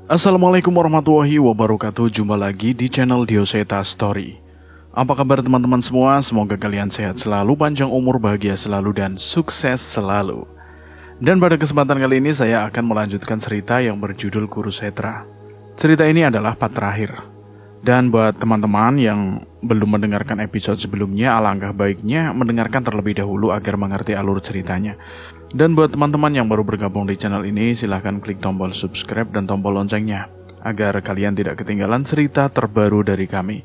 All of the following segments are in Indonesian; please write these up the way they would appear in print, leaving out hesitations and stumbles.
Assalamualaikum warahmatullahi wabarakatuh. Jumpa lagi di channel Dioseta Story. Apa kabar teman-teman semua? Semoga kalian sehat selalu, panjang umur, bahagia selalu, dan sukses selalu. Dan pada kesempatan kali ini saya akan melanjutkan cerita yang berjudul Kurusetra. Cerita ini adalah part terakhir. Dan buat teman-teman yang belum mendengarkan episode sebelumnya, alangkah baiknya mendengarkan terlebih dahulu agar mengerti alur ceritanya. Dan buat teman-teman yang baru bergabung di channel ini, silahkan klik tombol subscribe dan tombol loncengnya agar kalian tidak ketinggalan cerita terbaru dari kami.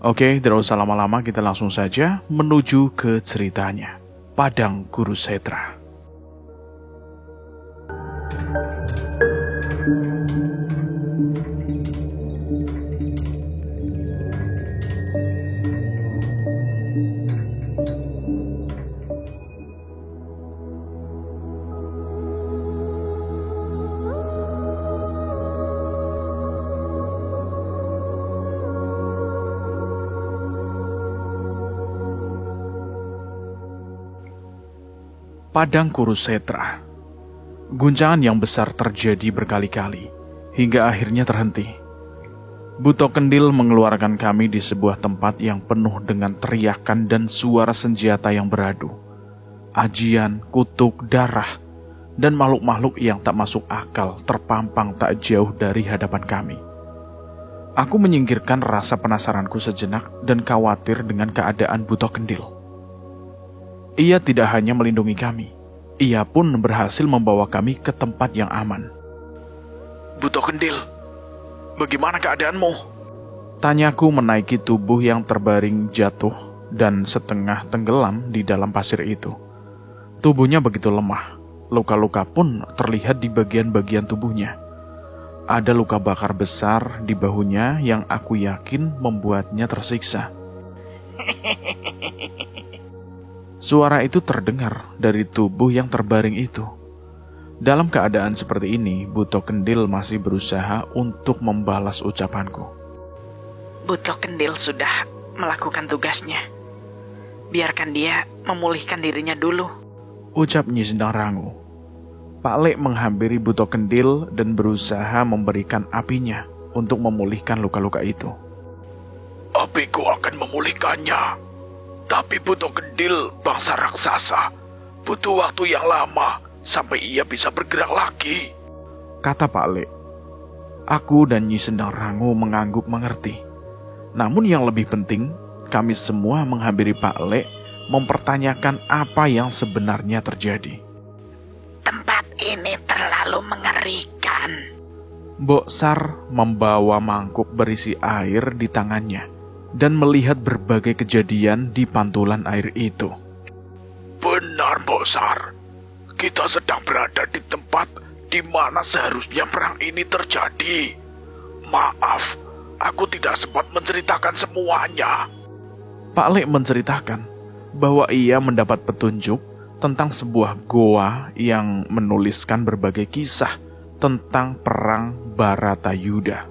Oke, tidak usah lama-lama, kita langsung saja menuju ke ceritanya. Padang Kurusetra. Padang Kurusetra. Guncangan yang besar terjadi berkali-kali, hingga akhirnya terhenti. Buto Kendil mengeluarkan kami di sebuah tempat yang penuh dengan teriakan dan suara senjata yang beradu. Ajian, kutuk, darah, dan makhluk-makhluk yang tak masuk akal terpampang tak jauh dari hadapan kami. Aku menyingkirkan rasa penasaranku sejenak dan khawatir dengan keadaan Buto Kendil. Ia tidak hanya melindungi kami, ia pun berhasil membawa kami ke tempat yang aman. "Buto Kendil, bagaimana keadaanmu?" tanyaku menaiki tubuh yang terbaring jatuh dan setengah tenggelam di dalam pasir itu. Tubuhnya begitu lemah, luka-luka pun terlihat di bagian-bagian tubuhnya. Ada luka bakar besar di bahunya yang aku yakin membuatnya tersiksa. Suara itu terdengar dari tubuh yang terbaring itu. Dalam keadaan seperti ini, Buto Kendil masih berusaha untuk membalas ucapanku. Buto Kendil sudah melakukan tugasnya. Biarkan dia memulihkan dirinya dulu, ucap Nyi Sendang Rangu. Pak Lek menghampiri Buto Kendil dan berusaha memberikan apinya untuk memulihkan luka-luka itu. "Apiku akan memulihkannya. Tapi Buto Kendil bangsa raksasa, butuh waktu yang lama sampai ia bisa bergerak lagi," kata Pak Lek. Aku dan Nyi Sendang Rangu mengangguk mengerti. Namun yang lebih penting, kami semua menghampiri Pak Lek mempertanyakan apa yang sebenarnya terjadi. "Tempat ini terlalu mengerikan." Mbok Sar membawa mangkuk berisi air di tangannya dan melihat berbagai kejadian di pantulan air itu. "Benar, Mbok Sar. Kita sedang berada di tempat di mana seharusnya perang ini terjadi. Maaf, aku tidak sempat menceritakan semuanya." Pak Lek menceritakan bahwa ia mendapat petunjuk tentang sebuah goa yang menuliskan berbagai kisah tentang perang Baratayuda.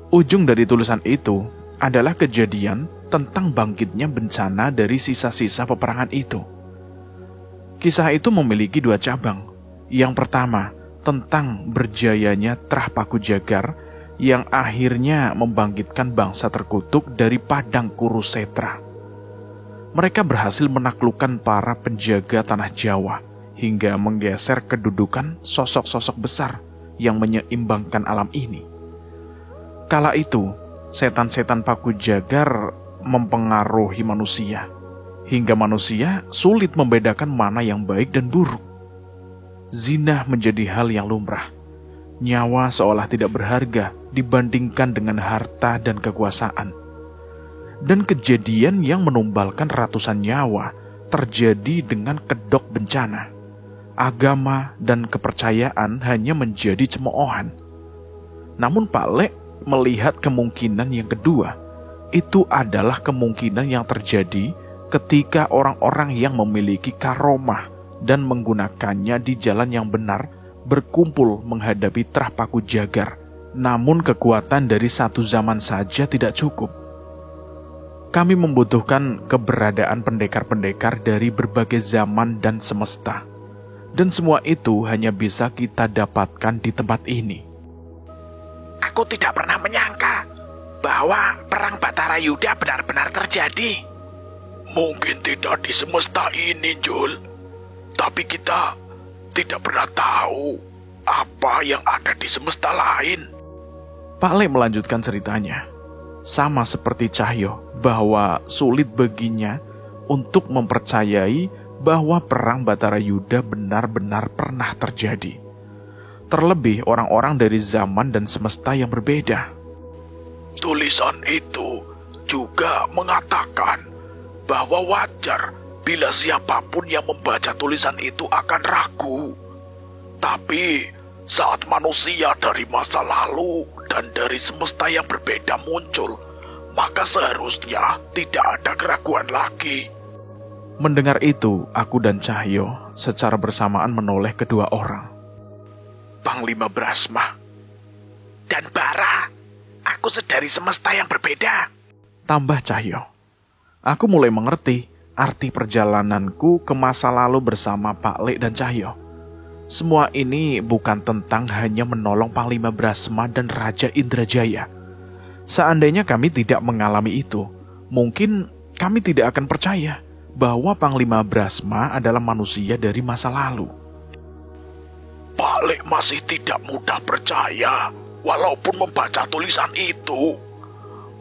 Ujung dari tulisan itu adalah kejadian tentang bangkitnya bencana dari sisa-sisa peperangan itu. Kisah itu memiliki dua cabang. Yang pertama, tentang berjayanya Trah Paku Jagar yang akhirnya membangkitkan bangsa terkutuk dari Padang Kurusetra. Mereka berhasil menaklukkan para penjaga tanah Jawa hingga menggeser kedudukan sosok-sosok besar yang menyeimbangkan alam ini. Kala itu, setan-setan Paku Jagar mempengaruhi manusia, hingga manusia sulit membedakan mana yang baik dan buruk. Zina menjadi hal yang lumrah. Nyawa seolah tidak berharga dibandingkan dengan harta dan kekuasaan. Dan kejadian yang menumbalkan ratusan nyawa terjadi dengan kedok bencana. Agama dan kepercayaan hanya menjadi cemoohan. Namun Pak Lek melihat kemungkinan yang kedua. Itu adalah kemungkinan yang terjadi ketika orang-orang yang memiliki karomah dan menggunakannya di jalan yang benar berkumpul menghadapi Trah Paku Jagar. Namun kekuatan dari satu zaman saja tidak cukup. Kami membutuhkan keberadaan pendekar-pendekar dari berbagai zaman dan semesta. Dan semua itu hanya bisa kita dapatkan di tempat ini. Aku tidak pernah menyangka bahwa perang Batara Yuda benar-benar terjadi. Mungkin tidak di semesta ini, Jul. Tapi kita tidak pernah tahu apa yang ada di semesta lain. Pak Le melanjutkan ceritanya. Sama seperti Cahyo, bahwa sulit baginya untuk mempercayai bahwa perang Batara Yuda benar-benar pernah terjadi. Terlebih orang-orang dari zaman dan semesta yang berbeda. Tulisan itu juga mengatakan bahwa wajar bila siapapun yang membaca tulisan itu akan ragu. Tapi saat manusia dari masa lalu dan dari semesta yang berbeda muncul, maka seharusnya tidak ada keraguan lagi. Mendengar itu, aku dan Cahyo secara bersamaan menoleh kedua orang. Panglima Brasma Dan Bara, aku sedari semesta yang berbeda. Tambah Cahyo. Aku mulai mengerti arti perjalananku ke masa lalu bersama Pak Le dan Cahyo. Semua ini bukan tentang hanya menolong Panglima Brasma dan Raja Indrajaya. Seandainya kami tidak mengalami itu, mungkin kami tidak akan percaya bahwa Panglima Brasma adalah manusia dari masa lalu. Pak Le masih tidak mudah percaya walaupun membaca tulisan itu.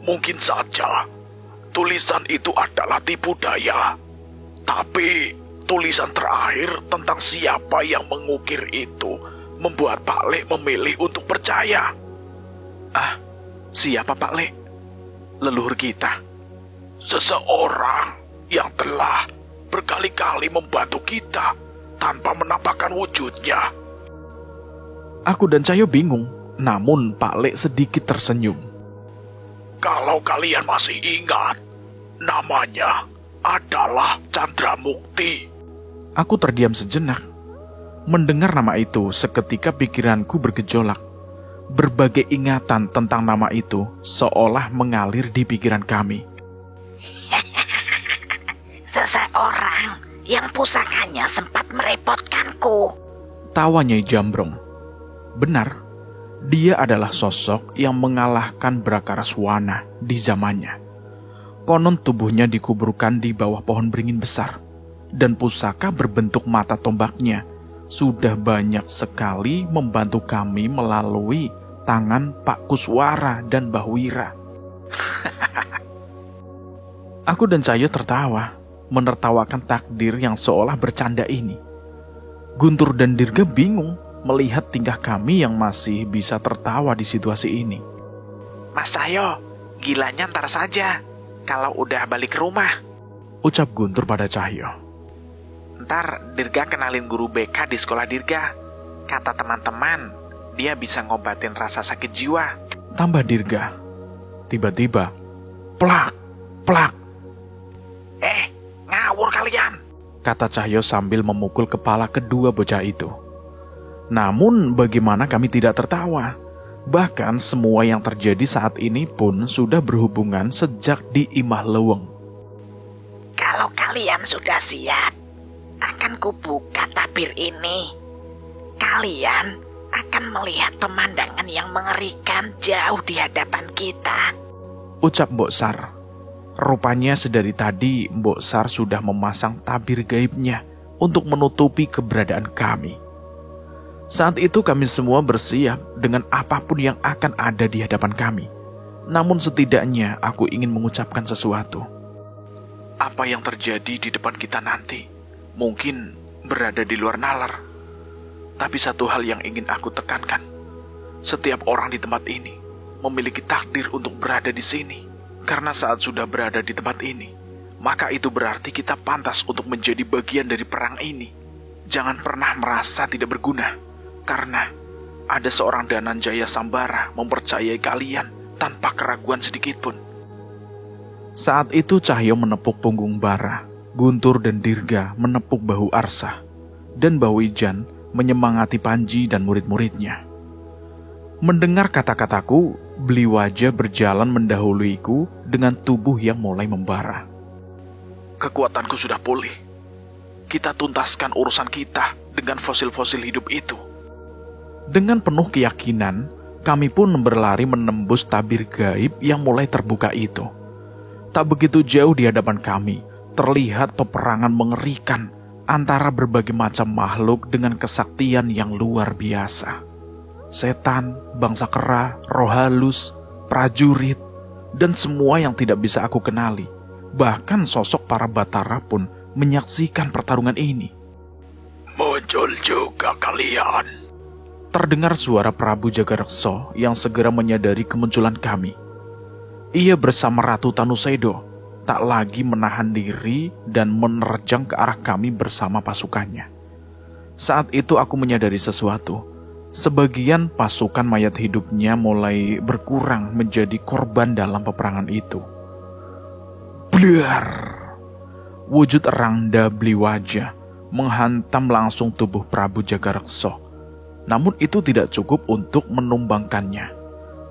Mungkin saja tulisan itu adalah tipu daya. Tapi tulisan terakhir tentang siapa yang mengukir itu membuat Pak Le memilih untuk percaya. Siapa Pak Le? Leluhur kita. Seseorang yang telah berkali-kali membantu kita tanpa menampakkan wujudnya. Aku dan Cahyo bingung, namun Pak Le sedikit tersenyum. Kalau kalian masih ingat, namanya adalah Chandramukti. Aku terdiam sejenak. Mendengar nama itu, seketika pikiranku bergejolak. Berbagai ingatan tentang nama itu seolah mengalir di pikiran kami. Seseorang yang pusakanya sempat merepotkanku. Tawa Nyai Jambrong. Benar, dia adalah sosok yang mengalahkan Brakaraswana di zamannya. Konon tubuhnya dikuburkan di bawah pohon beringin besar, dan pusaka berbentuk mata tombaknya sudah banyak sekali membantu kami melalui tangan Pak Kuswara dan Mbah Wira. Aku dan Cahyo tertawa, menertawakan takdir yang seolah bercanda ini. Guntur dan Dirga bingung melihat tingkah kami yang masih bisa tertawa di situasi ini. Mas Cahyo, gilanya ntar saja kalau udah balik ke rumah, ucap Guntur pada Cahyo. Ntar Dirga kenalin guru BK di sekolah Dirga. Kata teman-teman, dia bisa ngobatin rasa sakit jiwa, tambah Dirga. Tiba-tiba, plak, plak. Ngawur kalian, kata Cahyo sambil memukul kepala kedua bocah itu. Namun bagaimana kami tidak tertawa? Bahkan semua yang terjadi saat ini pun sudah berhubungan sejak di Imah Leweng. Kalau kalian sudah siap, akan kubuka tabir ini. Kalian akan melihat pemandangan yang mengerikan jauh di hadapan kita, ucap Mbok Sar. Rupanya sedari tadi Mbok Sar sudah memasang tabir gaibnya untuk menutupi keberadaan kami. Saat itu kami semua bersiap dengan apapun yang akan ada di hadapan kami. Namun setidaknya aku ingin mengucapkan sesuatu. Apa yang terjadi di depan kita nanti mungkin berada di luar nalar. Tapi satu hal yang ingin aku tekankan. Setiap orang di tempat ini memiliki takdir untuk berada di sini. Karena saat sudah berada di tempat ini, maka itu berarti kita pantas untuk menjadi bagian dari perang ini. Jangan pernah merasa tidak berguna. Karena ada seorang Dananjaya Sambara mempercayai kalian tanpa keraguan sedikitpun. Saat itu Cahyo menepuk punggung Bara, Guntur dan Dirga menepuk bahu Arsa, dan Bawijan menyemangati Panji dan murid-muridnya. Mendengar kata-kataku, Beliwaja berjalan mendahuluiku dengan tubuh yang mulai membara. Kekuatanku sudah pulih. Kita tuntaskan urusan kita dengan fosil-fosil hidup itu. Dengan penuh keyakinan, Kami pun berlari menembus tabir gaib yang mulai terbuka itu. Tak begitu jauh di hadapan kami, terlihat peperangan mengerikan antara berbagai macam makhluk dengan kesaktian yang luar biasa. Setan, bangsa kera, roh halus, prajurit, dan semua yang tidak bisa aku kenali. Bahkan sosok para Batara pun menyaksikan pertarungan ini. Muncul juga kalian. Terdengar suara Prabu Jagareksa yang segera menyadari kemunculan kami. Ia bersama Ratu Tanusedo tak lagi menahan diri dan menerjang ke arah kami bersama pasukannya. Saat itu aku menyadari sesuatu. Sebagian pasukan mayat hidupnya mulai berkurang menjadi korban dalam peperangan itu. Blar! Wujud Rangda Bliwaja menghantam langsung tubuh Prabu Jagareksa. Namun itu tidak cukup untuk menumbangkannya.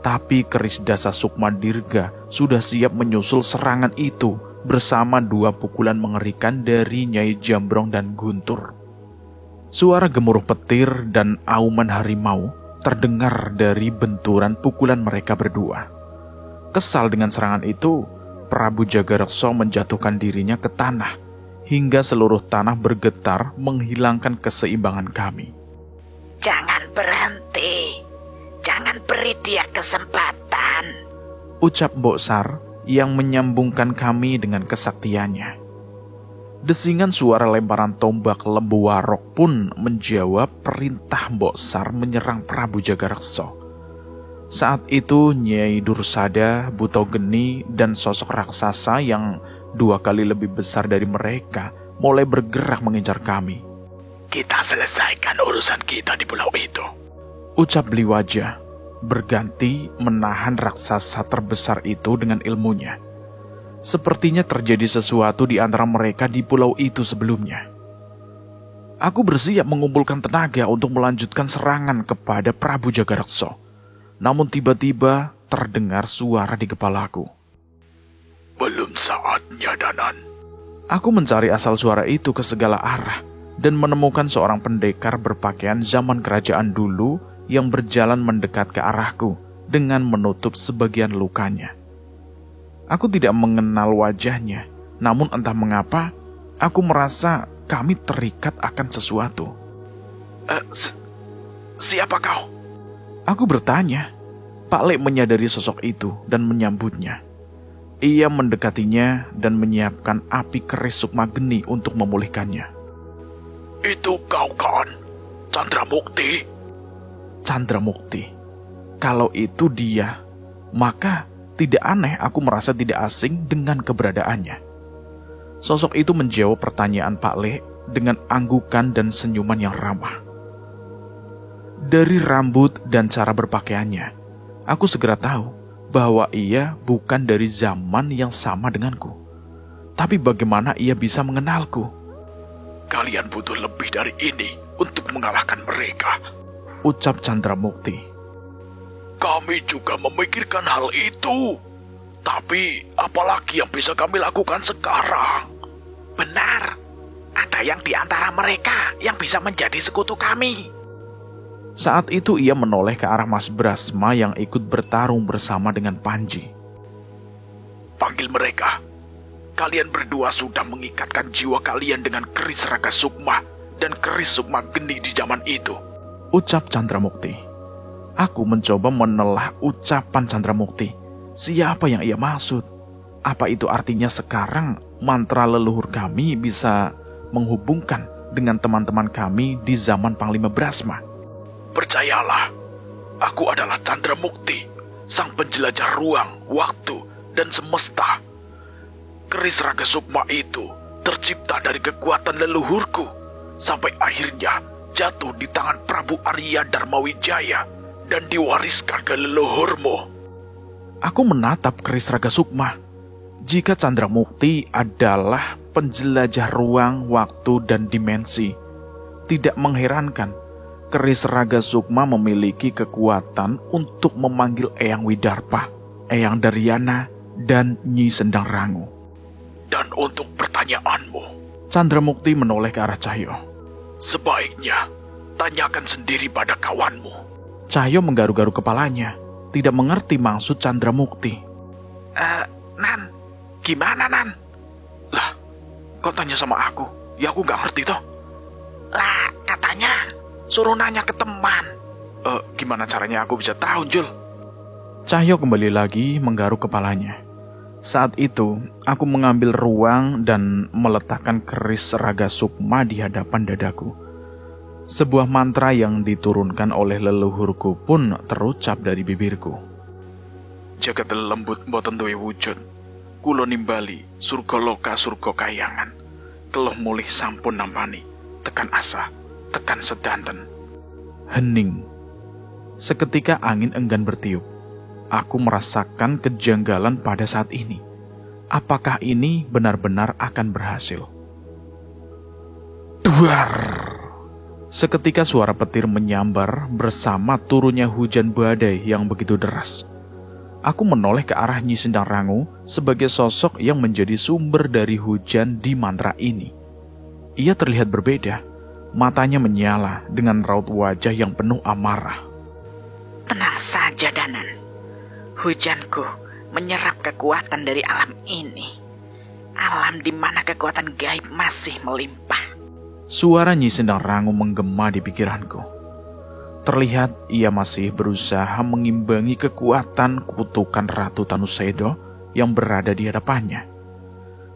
Tapi keris Dasa Sukma Dirga sudah siap menyusul serangan itu bersama 2 pukulan mengerikan dari Nyai Jambrong dan Guntur. Suara gemuruh petir dan auman harimau terdengar dari benturan pukulan mereka berdua. Kesal dengan serangan itu, Prabu Jagareksa menjatuhkan dirinya ke tanah hingga seluruh tanah bergetar menghilangkan keseimbangan kami. Jangan berhenti, jangan beri dia kesempatan, ucap Mbok Sar yang menyambungkan kami dengan kesaktiannya. Desingan suara lemparan tombak Lembu Warok pun menjawab perintah Mbok Sar menyerang Prabu Jagareksa. Saat itu Nyai Dursada, Buto Geni, dan sosok raksasa yang 2 kali lebih besar dari mereka mulai bergerak mengincar kami. Kita selesaikan urusan kita di pulau itu, ucap Bliwaja, berganti menahan raksasa terbesar itu dengan ilmunya. Sepertinya terjadi sesuatu di antara mereka di pulau itu sebelumnya. Aku bersiap mengumpulkan tenaga untuk melanjutkan serangan kepada Prabu Jagareksa. Namun tiba-tiba terdengar suara di kepalaku. Belum saatnya, Danan. Aku mencari asal suara itu ke segala arah dan menemukan seorang pendekar berpakaian zaman kerajaan dulu yang berjalan mendekat ke arahku dengan menutup sebagian lukanya. Aku tidak mengenal wajahnya, namun entah mengapa aku merasa kami terikat akan sesuatu. Siapa kau? Aku bertanya. Pak Lek menyadari sosok itu dan menyambutnya. Ia mendekatinya dan menyiapkan api keris Sukma Geni untuk memulihkannya. Itu kau kan? Chandramukti? Chandramukti. Kalau itu dia, maka tidak aneh aku merasa tidak asing dengan keberadaannya. Sosok itu menjawab pertanyaan Pak Le dengan anggukan dan senyuman yang ramah. Dari rambut dan cara berpakaiannya, aku segera tahu bahwa ia bukan dari zaman yang sama denganku. Tapi bagaimana ia bisa mengenalku? Kalian butuh lebih dari ini untuk mengalahkan mereka, ucap Chandramukti. Kami juga memikirkan hal itu. Tapi apalagi yang bisa kami lakukan sekarang? Benar, ada yang di antara mereka yang bisa menjadi sekutu kami. Saat itu ia menoleh ke arah Mas Brasma yang ikut bertarung bersama dengan Panji. Panggil mereka. Kalian berdua sudah mengikatkan jiwa kalian dengan keris Raga Sukma dan keris Sukma Geni di zaman itu, ucap Chandramukti. Aku mencoba menelah ucapan Chandramukti. Siapa yang ia maksud? Apa itu artinya sekarang mantra leluhur kami bisa menghubungkan dengan teman-teman kami di zaman Panglima Brasma? Percayalah, aku adalah Chandramukti, sang penjelajah ruang, waktu, dan semesta. Keris Raga Sukma itu tercipta dari kekuatan leluhurku sampai akhirnya jatuh di tangan Prabu Arya Darmawijaya dan diwariskan ke leluhurmu. Aku menatap keris Raga Sukma. Jika Chandramukti adalah penjelajah ruang, waktu, dan dimensi, tidak mengherankan keris Raga Sukma memiliki kekuatan untuk memanggil Eyang Widarpa, Eyang Daryana, dan Nyi Sendang Rangu. Dan untuk pertanyaanmu, Chandramukti menoleh ke arah Cahyo. Sebaiknya tanyakan sendiri pada kawanmu. Cahyo menggaru-garu kepalanya, tidak mengerti maksud Chandramukti. Nan, gimana Nan? Lah, kau tanya sama aku? Ya aku nggak ngerti toh. Lah, katanya suruh nanya ke teman. Gimana caranya aku bisa tahu, Jul? Cahyo kembali lagi menggaruk kepalanya. Saat itu, aku mengambil ruang dan meletakkan keris Raga Sukma di hadapan dadaku. Sebuah mantra yang diturunkan oleh leluhurku pun terucap dari bibirku. Jagat lembut boten duwe wujud. Kulo nimbali surga loka surga kayangan. Keluh mulih sampun nampani. Tekan asa, tekan sedanten. Hening. Seketika angin enggan bertiup. Aku merasakan kejanggalan pada saat ini. Apakah ini benar-benar akan berhasil? Duar! Seketika suara petir menyambar bersama turunnya hujan badai yang begitu deras. Aku menoleh ke arah Nyi Sendang Rangu sebagai sosok yang menjadi sumber dari hujan di mantra ini. Ia terlihat berbeda. Matanya menyala dengan raut wajah yang penuh amarah. Tenang saja, Danan. Hujanku menyerap kekuatan dari alam ini. Alam di mana kekuatan gaib masih melimpah. Suara Nyi Sendang Rangu menggema di pikiranku. Terlihat ia masih berusaha mengimbangi kekuatan kutukan Ratu Tanusedo yang berada di hadapannya.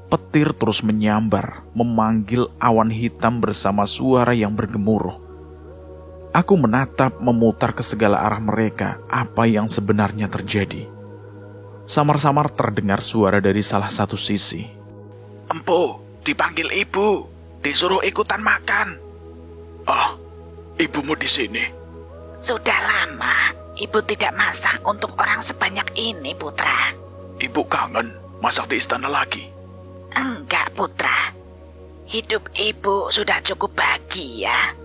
Petir terus menyambar, memanggil awan hitam bersama suara yang bergemuruh. Aku menatap memutar ke segala arah mereka apa yang sebenarnya terjadi. Samar-samar terdengar suara dari salah satu sisi. Empu, dipanggil ibu, disuruh ikutan makan. Ah, ibumu di sini. Sudah lama ibu tidak masak untuk orang sebanyak ini, Putra. Ibu kangen masak di istana lagi. Enggak, Putra. Hidup ibu sudah cukup bahagia.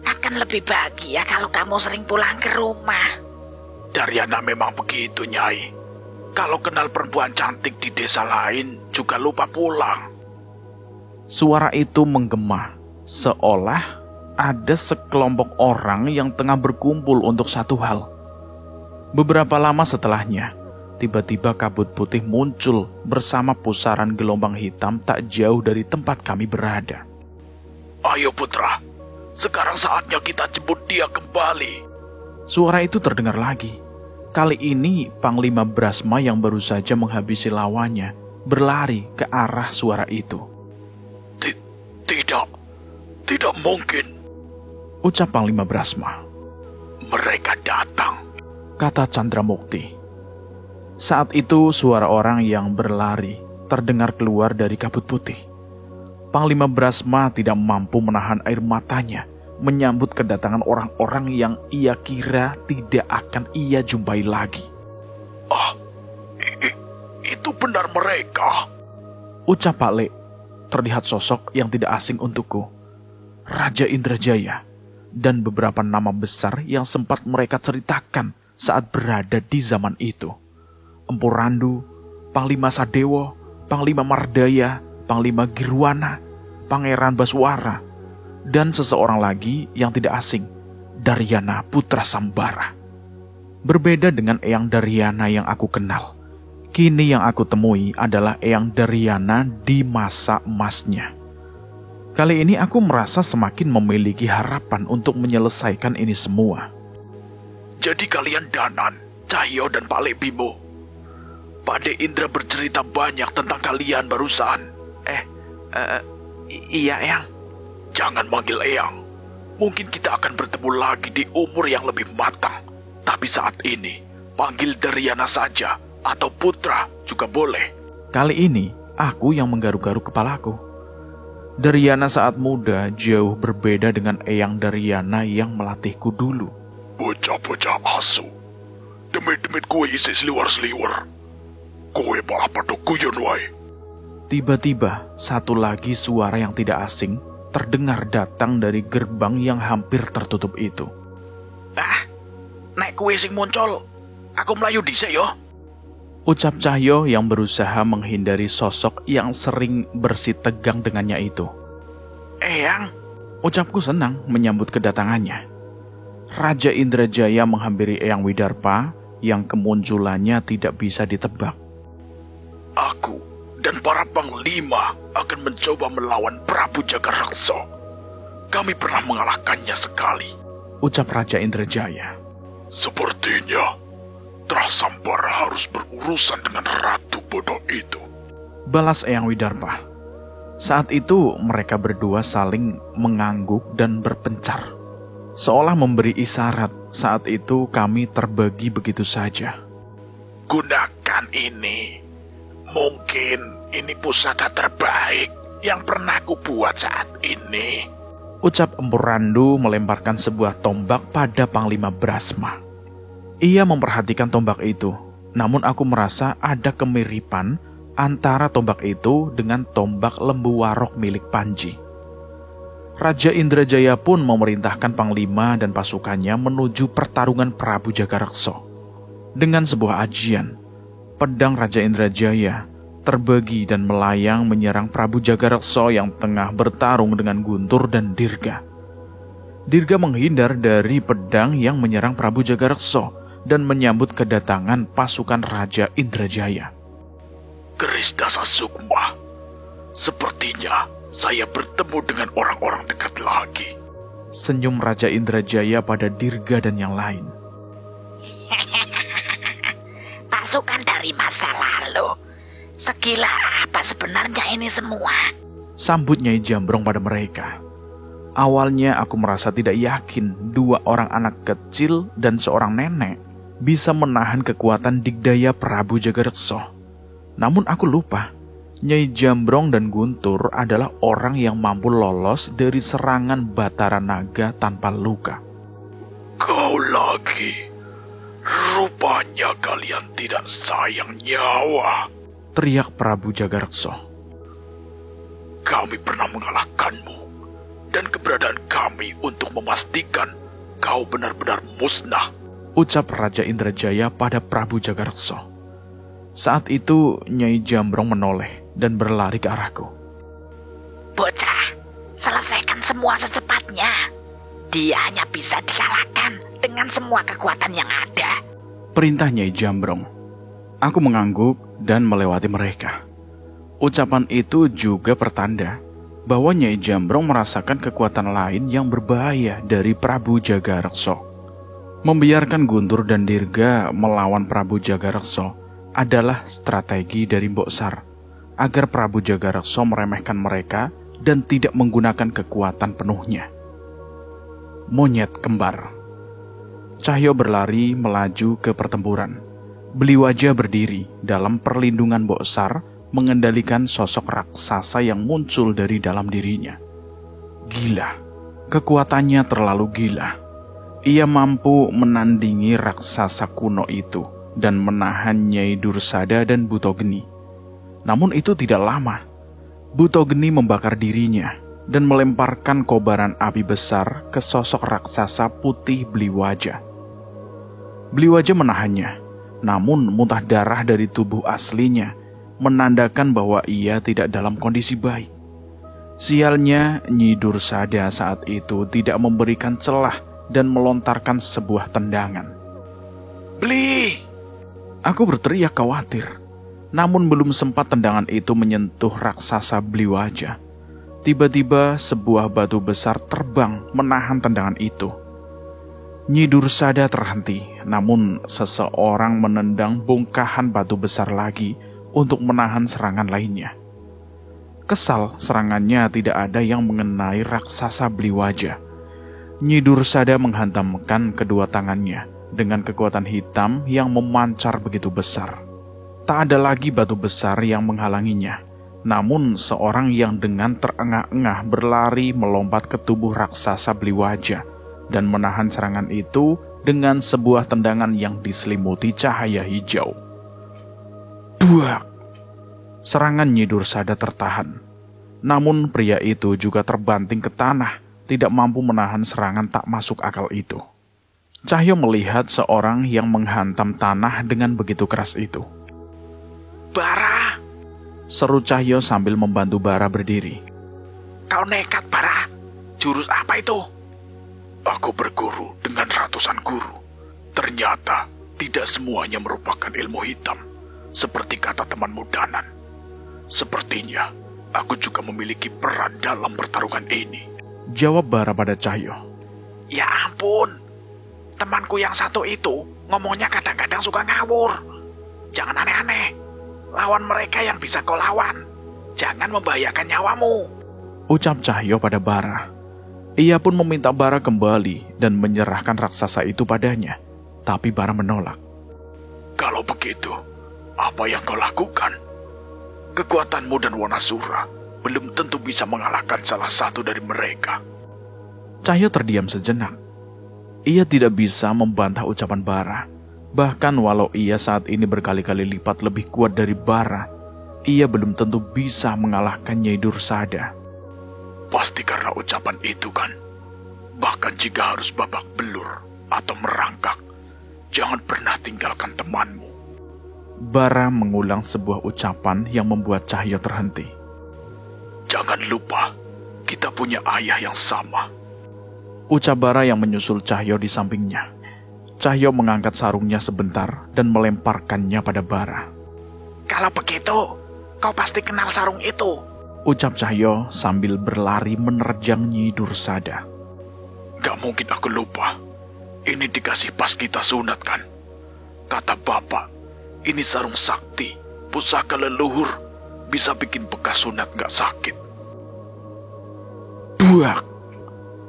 Akan lebih bahagia kalau kamu sering pulang ke rumah. Daryana memang begitu, Nyai. Kalau kenal perempuan cantik di desa lain, juga lupa pulang. Suara itu menggema, seolah ada sekelompok orang yang tengah berkumpul untuk satu hal. Beberapa lama setelahnya, tiba-tiba kabut putih muncul bersama pusaran gelombang hitam tak jauh dari tempat kami berada. Ayo putra, sekarang saatnya kita jemput dia kembali. Suara itu terdengar lagi. Kali ini Panglima Brasma yang baru saja menghabisi lawannya berlari ke arah suara itu. Tidak mungkin, ucap Panglima Brasma. Mereka datang, kata Chandramukti. Saat itu suara orang yang berlari terdengar keluar dari kabut putih. Panglima Brasma tidak mampu menahan air matanya menyambut kedatangan orang-orang yang ia kira tidak akan ia jumpai lagi. Ah, itu benar mereka, ucap Pak Le. Terlihat sosok yang tidak asing untukku. Raja Indrajaya dan beberapa nama besar yang sempat mereka ceritakan saat berada di zaman itu. Empu Randu, Panglima Sadewo, Panglima Mardaya, Panglima Girwana, Pangeran Baswara, dan seseorang lagi yang tidak asing, Daryana Putra Sambara. Berbeda dengan Eyang Daryana yang aku kenal, kini yang aku temui adalah Eyang Daryana di masa emasnya. Kali ini aku merasa semakin memiliki harapan untuk menyelesaikan ini semua. Jadi kalian Danan, Cahyo, dan Pak Lebimo. Pak De Indra bercerita banyak tentang kalian barusan. Iya, Eyang. Jangan manggil Eyang. Mungkin kita akan bertemu lagi di umur yang lebih matang. Tapi saat ini, panggil Daryana saja, atau Putra juga boleh. Kali ini, aku yang menggaruk-garuk kepalaku. Daryana saat muda jauh berbeda dengan Eyang Daryana yang melatihku dulu. Bocah-bocah asu. Demit-demit kue isi seliwar-seliwar. Kue malah pada guyon wae. Tiba-tiba, satu lagi suara yang tidak asing terdengar datang dari gerbang yang hampir tertutup itu. Nek kue sing muncul, aku melayu dhisik yo. Ucap Cahyo yang berusaha menghindari sosok yang sering bersitegang dengannya itu. Eyang, ucapku senang menyambut kedatangannya. Raja Indrajaya menghampiri Eyang Widarpa yang kemunculannya tidak bisa ditebak. Aku dan para panglima akan mencoba melawan Prabu Jagaraksa. Kami pernah mengalahkannya sekali, ucap Raja Indrajaya. Sepertinya Trasambara harus berurusan dengan Ratu Bodoh itu, balas Eyang Widarpa. Saat itu mereka berdua saling mengangguk dan berpencar, seolah memberi isyarat. Saat itu kami terbagi begitu saja. Gunakan ini. Mungkin ini pusaka terbaik yang pernah kubuat saat ini, ucap Empu Randu melemparkan sebuah tombak pada Panglima Brasma. Ia memperhatikan tombak itu, namun aku merasa ada kemiripan antara tombak itu dengan tombak Lembu Warok milik Panji. Raja Indrajaya pun memerintahkan Panglima dan pasukannya menuju pertarungan Prabu Jagaraksa. Dengan sebuah ajian, pedang Raja Indrajaya terbagi dan melayang menyerang Prabu Jagaraksa yang tengah bertarung dengan Guntur dan Dirga. Dirga menghindar dari pedang yang menyerang Prabu Jagaraksa dan menyambut kedatangan pasukan Raja Indrajaya. Keris Dasasukma, sepertinya saya bertemu dengan orang-orang dekat lagi, senyum Raja Indrajaya pada Dirga dan yang lain. Pasukan dari masa lalu. Segila apa sebenarnya ini semua? Sambut Nyai Jambrong pada mereka. Awalnya aku merasa tidak yakin 2 orang anak kecil dan seorang nenek bisa menahan kekuatan digdaya Prabu Jagaraksa. Namun aku lupa, Nyai Jambrong dan Guntur adalah orang yang mampu lolos dari serangan Batara Naga tanpa luka. Kau lagi. Rupanya kalian tidak sayang nyawa, teriak Prabu Jagaraksa. Kami pernah mengalahkanmu, dan keberadaan kami untuk memastikan kau benar-benar musnah, ucap Raja Indrajaya pada Prabu Jagaraksa. Saat itu Nyai Jambrong menoleh dan berlari ke arahku. Bocah, selesaikan semua secepatnya. Dia hanya bisa dikalahkan dengan semua kekuatan yang ada, perintah Nyai Jambrong. Aku mengangguk dan melewati mereka. Ucapan itu juga pertanda bahwa Nyai Jambrong merasakan kekuatan lain yang berbahaya dari Prabu Jagaraksa. Membiarkan Guntur dan Dirga melawan Prabu Jagaraksa adalah strategi dari Mbok Sar agar Prabu Jagaraksa meremehkan mereka dan tidak menggunakan kekuatan penuhnya. Monyet kembar. Cahyo berlari melaju ke pertempuran. Beliwaja berdiri dalam perlindungan Mbok Sar mengendalikan sosok raksasa yang muncul dari dalam dirinya. Gila, kekuatannya terlalu gila. Ia mampu menandingi raksasa kuno itu dan menahan Nyai Dursada dan Butogeni. Namun itu tidak lama. Butogeni membakar dirinya dan melemparkan kobaran api besar ke sosok raksasa putih Beliwaja. Beliwaja menahannya, namun muntah darah dari tubuh aslinya menandakan bahwa ia tidak dalam kondisi baik. Sialnya, Nyi Dursada saat itu tidak memberikan celah dan melontarkan sebuah tendangan. Beli! Aku berteriak khawatir, namun belum sempat tendangan itu menyentuh raksasa Beliwaja. Tiba-tiba sebuah batu besar terbang menahan tendangan itu. Nyi Dursada terhenti, namun seseorang menendang bongkahan batu besar lagi untuk menahan serangan lainnya. Kesal serangannya tidak ada yang mengenai raksasa Beliwaja. Nyi Dursada menghantamkan kedua tangannya dengan kekuatan hitam yang memancar begitu besar. Tak ada lagi batu besar yang menghalanginya, namun seorang yang dengan terengah-engah berlari melompat ke tubuh raksasa Beliwaja dan menahan serangan itu dengan sebuah tendangan yang diselimuti cahaya hijau. Duak! Serangan Nyi Dursada tertahan, namun pria itu juga terbanting ke tanah, tidak mampu menahan serangan tak masuk akal itu. Cahyo melihat seorang yang menghantam tanah dengan begitu keras itu. Bara! Seru Cahyo sambil membantu Bara berdiri. Kau nekat, Bara. Jurus apa itu? Aku berguru dengan ratusan guru. Ternyata tidak semuanya merupakan ilmu hitam, seperti kata temanmu Danan. Sepertinya aku juga memiliki peran dalam pertarungan ini, jawab Bara pada Cahyo. Ya ampun, temanku yang satu itu ngomongnya kadang-kadang suka ngawur. Jangan aneh-aneh, lawan mereka yang bisa kau lawan. Jangan membahayakan nyawamu, ucap Cahyo pada Bara. Ia pun meminta Bara kembali dan menyerahkan raksasa itu padanya. Tapi Bara menolak. Kalau begitu, apa yang kau lakukan? Kekuatanmu dan Wanasura belum tentu bisa mengalahkan salah satu dari mereka. Cahyo terdiam sejenak. Ia tidak bisa membantah ucapan Bara. Bahkan walau ia saat ini berkali-kali lipat lebih kuat dari Bara, ia belum tentu bisa mengalahkan Nyai Dursada. Pasti karena ucapan itu kan? Bahkan jika harus babak belur atau merangkak, jangan pernah tinggalkan temanmu. Bara mengulang sebuah ucapan yang membuat Cahyo terhenti. Jangan lupa, kita punya ayah yang sama, ucap Bara yang menyusul Cahyo di sampingnya. Cahyo mengangkat sarungnya sebentar dan melemparkannya pada Bara. Kalau begitu, kau pasti kenal sarung itu, ucap Cahyo sambil berlari menerjang Nyi Dursada. Gak mungkin aku lupa. Ini dikasih pas kita sunat kan? Kata bapak, ini sarung sakti, pusaka leluhur, bisa bikin bekas sunat gak sakit. Buak!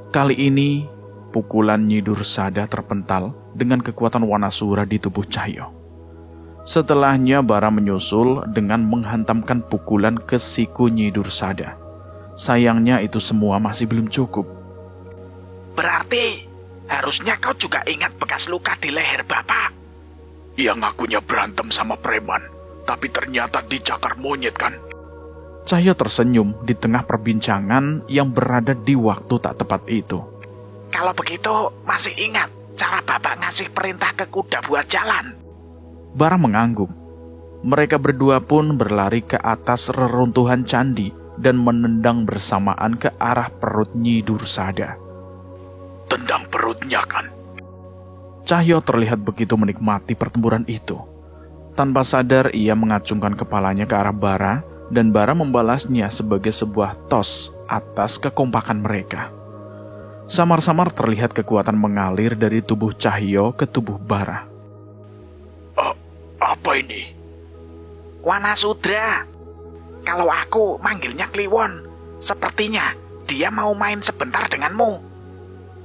Kali ini, pukulan Nyi Dursada terpental dengan kekuatan Wanasura di tubuh Cahyo. Setelahnya Bara menyusul dengan menghantamkan pukulan ke siku Nyi Dursada. Sayangnya itu semua masih belum cukup. Berarti harusnya kau juga ingat bekas luka di leher bapak. Yang ngakunya berantem sama preman, tapi ternyata dicakar monyet kan? Cahyo tersenyum di tengah perbincangan yang berada di waktu tak tepat itu. Kalau begitu masih ingat cara bapak ngasih perintah ke kuda buat jalan? Bara mengangguk. Mereka berdua pun berlari ke atas reruntuhan candi dan menendang bersamaan ke arah perut Nyi Dursada. Tendang perutnya kan? Cahyo terlihat begitu menikmati pertempuran itu. Tanpa sadar ia mengacungkan kepalanya ke arah Bara dan Bara membalasnya sebagai sebuah tos atas kekompakan mereka. Samar-samar terlihat kekuatan mengalir dari tubuh Cahyo ke tubuh Bara. Apa ini? Wanasudra. Kalau aku manggilnya Kliwon, sepertinya dia mau main sebentar denganmu.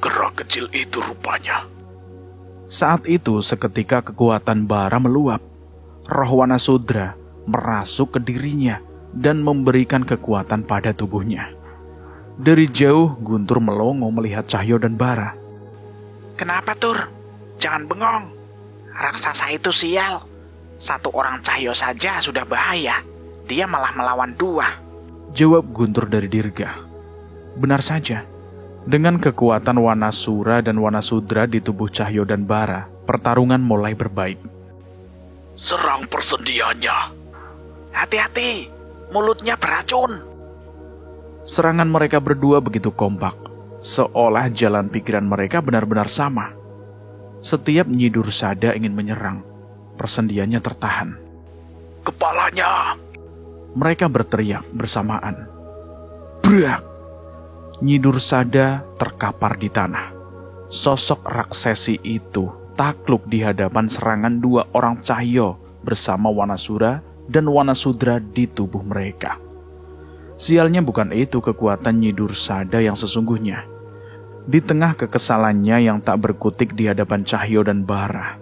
Gerak kecil itu rupanya. Saat itu seketika kekuatan Bara meluap. Roh Wanasudra merasuk ke dirinya dan memberikan kekuatan pada tubuhnya. Dari jauh Guntur melongo melihat Cahyo dan Bara. Kenapa, Tur? Jangan bengong. Raksasa itu sial. Satu orang Cahyo saja sudah bahaya. Dia malah melawan dua, jawab Guntur dari Dirga. Benar saja. Dengan kekuatan Wanasura dan Wanasudra di tubuh Cahyo dan Bara, pertarungan mulai berbaik. Serang persendiannya. Hati-hati, mulutnya beracun. Serangan mereka berdua begitu kompak, seolah jalan pikiran mereka benar-benar sama. Setiap Nyi Dursada ingin menyerang, persendiannya tertahan. Kepalanya! Mereka berteriak bersamaan. Brak! Nyi Dursada terkapar di tanah. Sosok raksesi itu takluk di hadapan serangan dua orang Cahyo bersama Wanasura dan Wanasudra di tubuh mereka. Sialnya bukan itu kekuatan Nyi Dursada yang sesungguhnya. Di tengah kekesalannya yang tak berkutik di hadapan Cahyo dan Bara,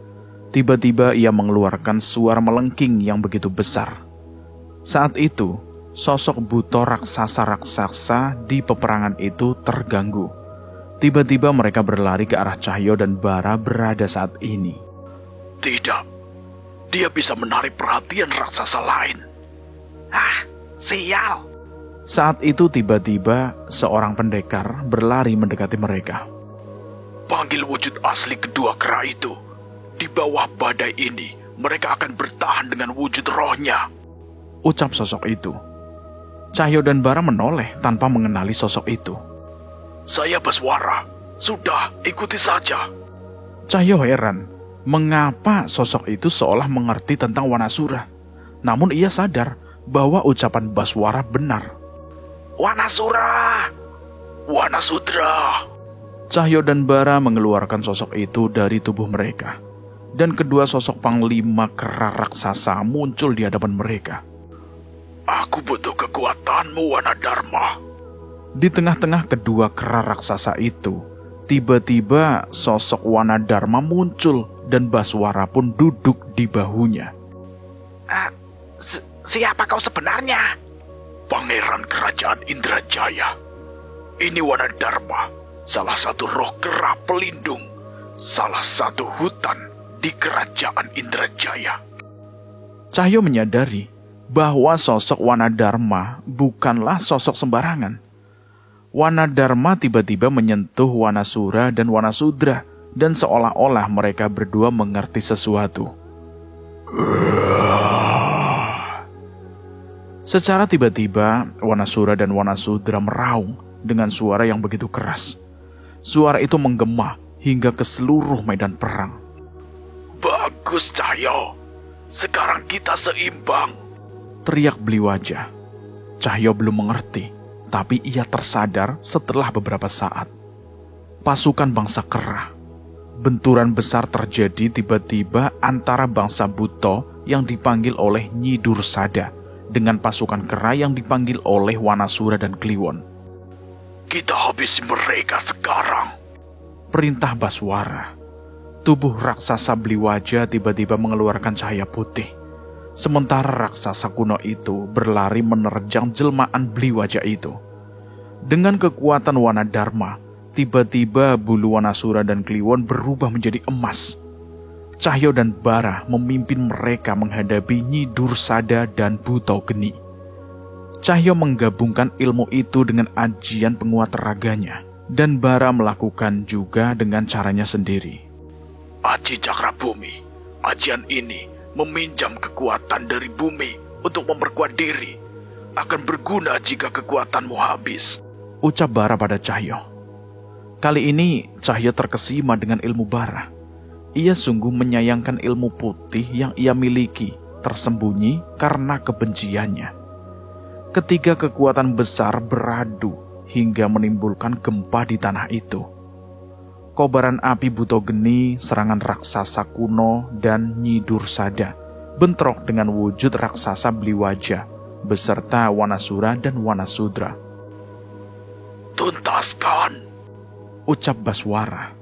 tiba-tiba ia mengeluarkan suara melengking yang begitu besar. Saat itu, sosok buto raksasa-raksasa di peperangan itu terganggu. Tiba-tiba mereka berlari ke arah Cahyo dan Bara berada saat ini. Tidak, dia bisa menarik perhatian raksasa lain. Ah, sial! Saat itu tiba-tiba seorang pendekar berlari mendekati mereka. Panggil wujud asli kedua kera itu. Di bawah badai ini, mereka akan bertahan dengan wujud rohnya, ucap sosok itu. Cahyo dan Bara menoleh tanpa mengenali sosok itu. Saya Baswara, Sudah, ikuti saja. Cahyo heran, mengapa sosok itu seolah mengerti tentang Wanasura. Namun ia sadar bahwa ucapan Baswara benar. Wanasura! Wanasudra! Cahyo dan Bara mengeluarkan sosok itu dari tubuh mereka. Dan kedua sosok panglima kera raksasa muncul di hadapan mereka. Aku butuh kekuatanmu, Wanadharma. Di tengah-tengah kedua kera raksasa itu, tiba-tiba sosok Wanadharma muncul dan Baswara pun duduk di bahunya. Siapa kau sebenarnya? Pangeran Kerajaan Indrajaya. Ini Wanadharma, salah satu roh kera pelindung, salah satu hutan di Kerajaan Indrajaya. Cahyo menyadari bahwa sosok Wanadharma bukanlah sosok sembarangan. Wanadharma tiba-tiba menyentuh Wanasura dan Wanasudra, dan seolah-olah mereka berdua mengerti sesuatu. Secara tiba-tiba, Wanasura dan Wanasudra meraung dengan suara yang begitu keras. Suara itu menggema hingga ke seluruh medan perang. Bagus, Cahyo. Sekarang kita seimbang. Teriak Bliwaja. Cahyo belum mengerti, tapi ia tersadar setelah beberapa saat. Pasukan bangsa kera. Benturan besar terjadi tiba-tiba antara bangsa Buto yang dipanggil oleh Nyi Dursada dengan pasukan kera yang dipanggil oleh Wanasura dan Kliwon. Kita habisi mereka sekarang. Perintah Baswara. Tubuh raksasa Bliwaja tiba-tiba mengeluarkan cahaya putih. Sementara raksasa kuno itu berlari menerjang jelmaan Bliwaja itu. Dengan kekuatan Wanadharma, tiba-tiba bulu Wanasura dan Kliwon berubah menjadi emas. Cahyo dan Bara memimpin mereka menghadapi Nyi Dursada dan Buto Geni. Cahyo menggabungkan ilmu itu dengan ajian penguat raganya, dan Bara melakukan juga dengan caranya sendiri. Aji Cakra Bumi, ajian ini meminjam kekuatan dari bumi untuk memperkuat diri. Akan berguna jika kekuatanmu habis, ucap Bara pada Cahyo. Kali ini Cahyo terkesima dengan ilmu Bara. Ia sungguh menyayangkan ilmu putih yang ia miliki, tersembunyi karena kebenciannya. Ketiga kekuatan besar beradu hingga menimbulkan gempa di tanah itu. Kobaran api Buto Geni, serangan raksasa kuno, dan Nyi Dursada bentrok dengan wujud raksasa Bliwaja beserta Wanasura dan Wanasudra. Tuntaskan, ucap Baswara.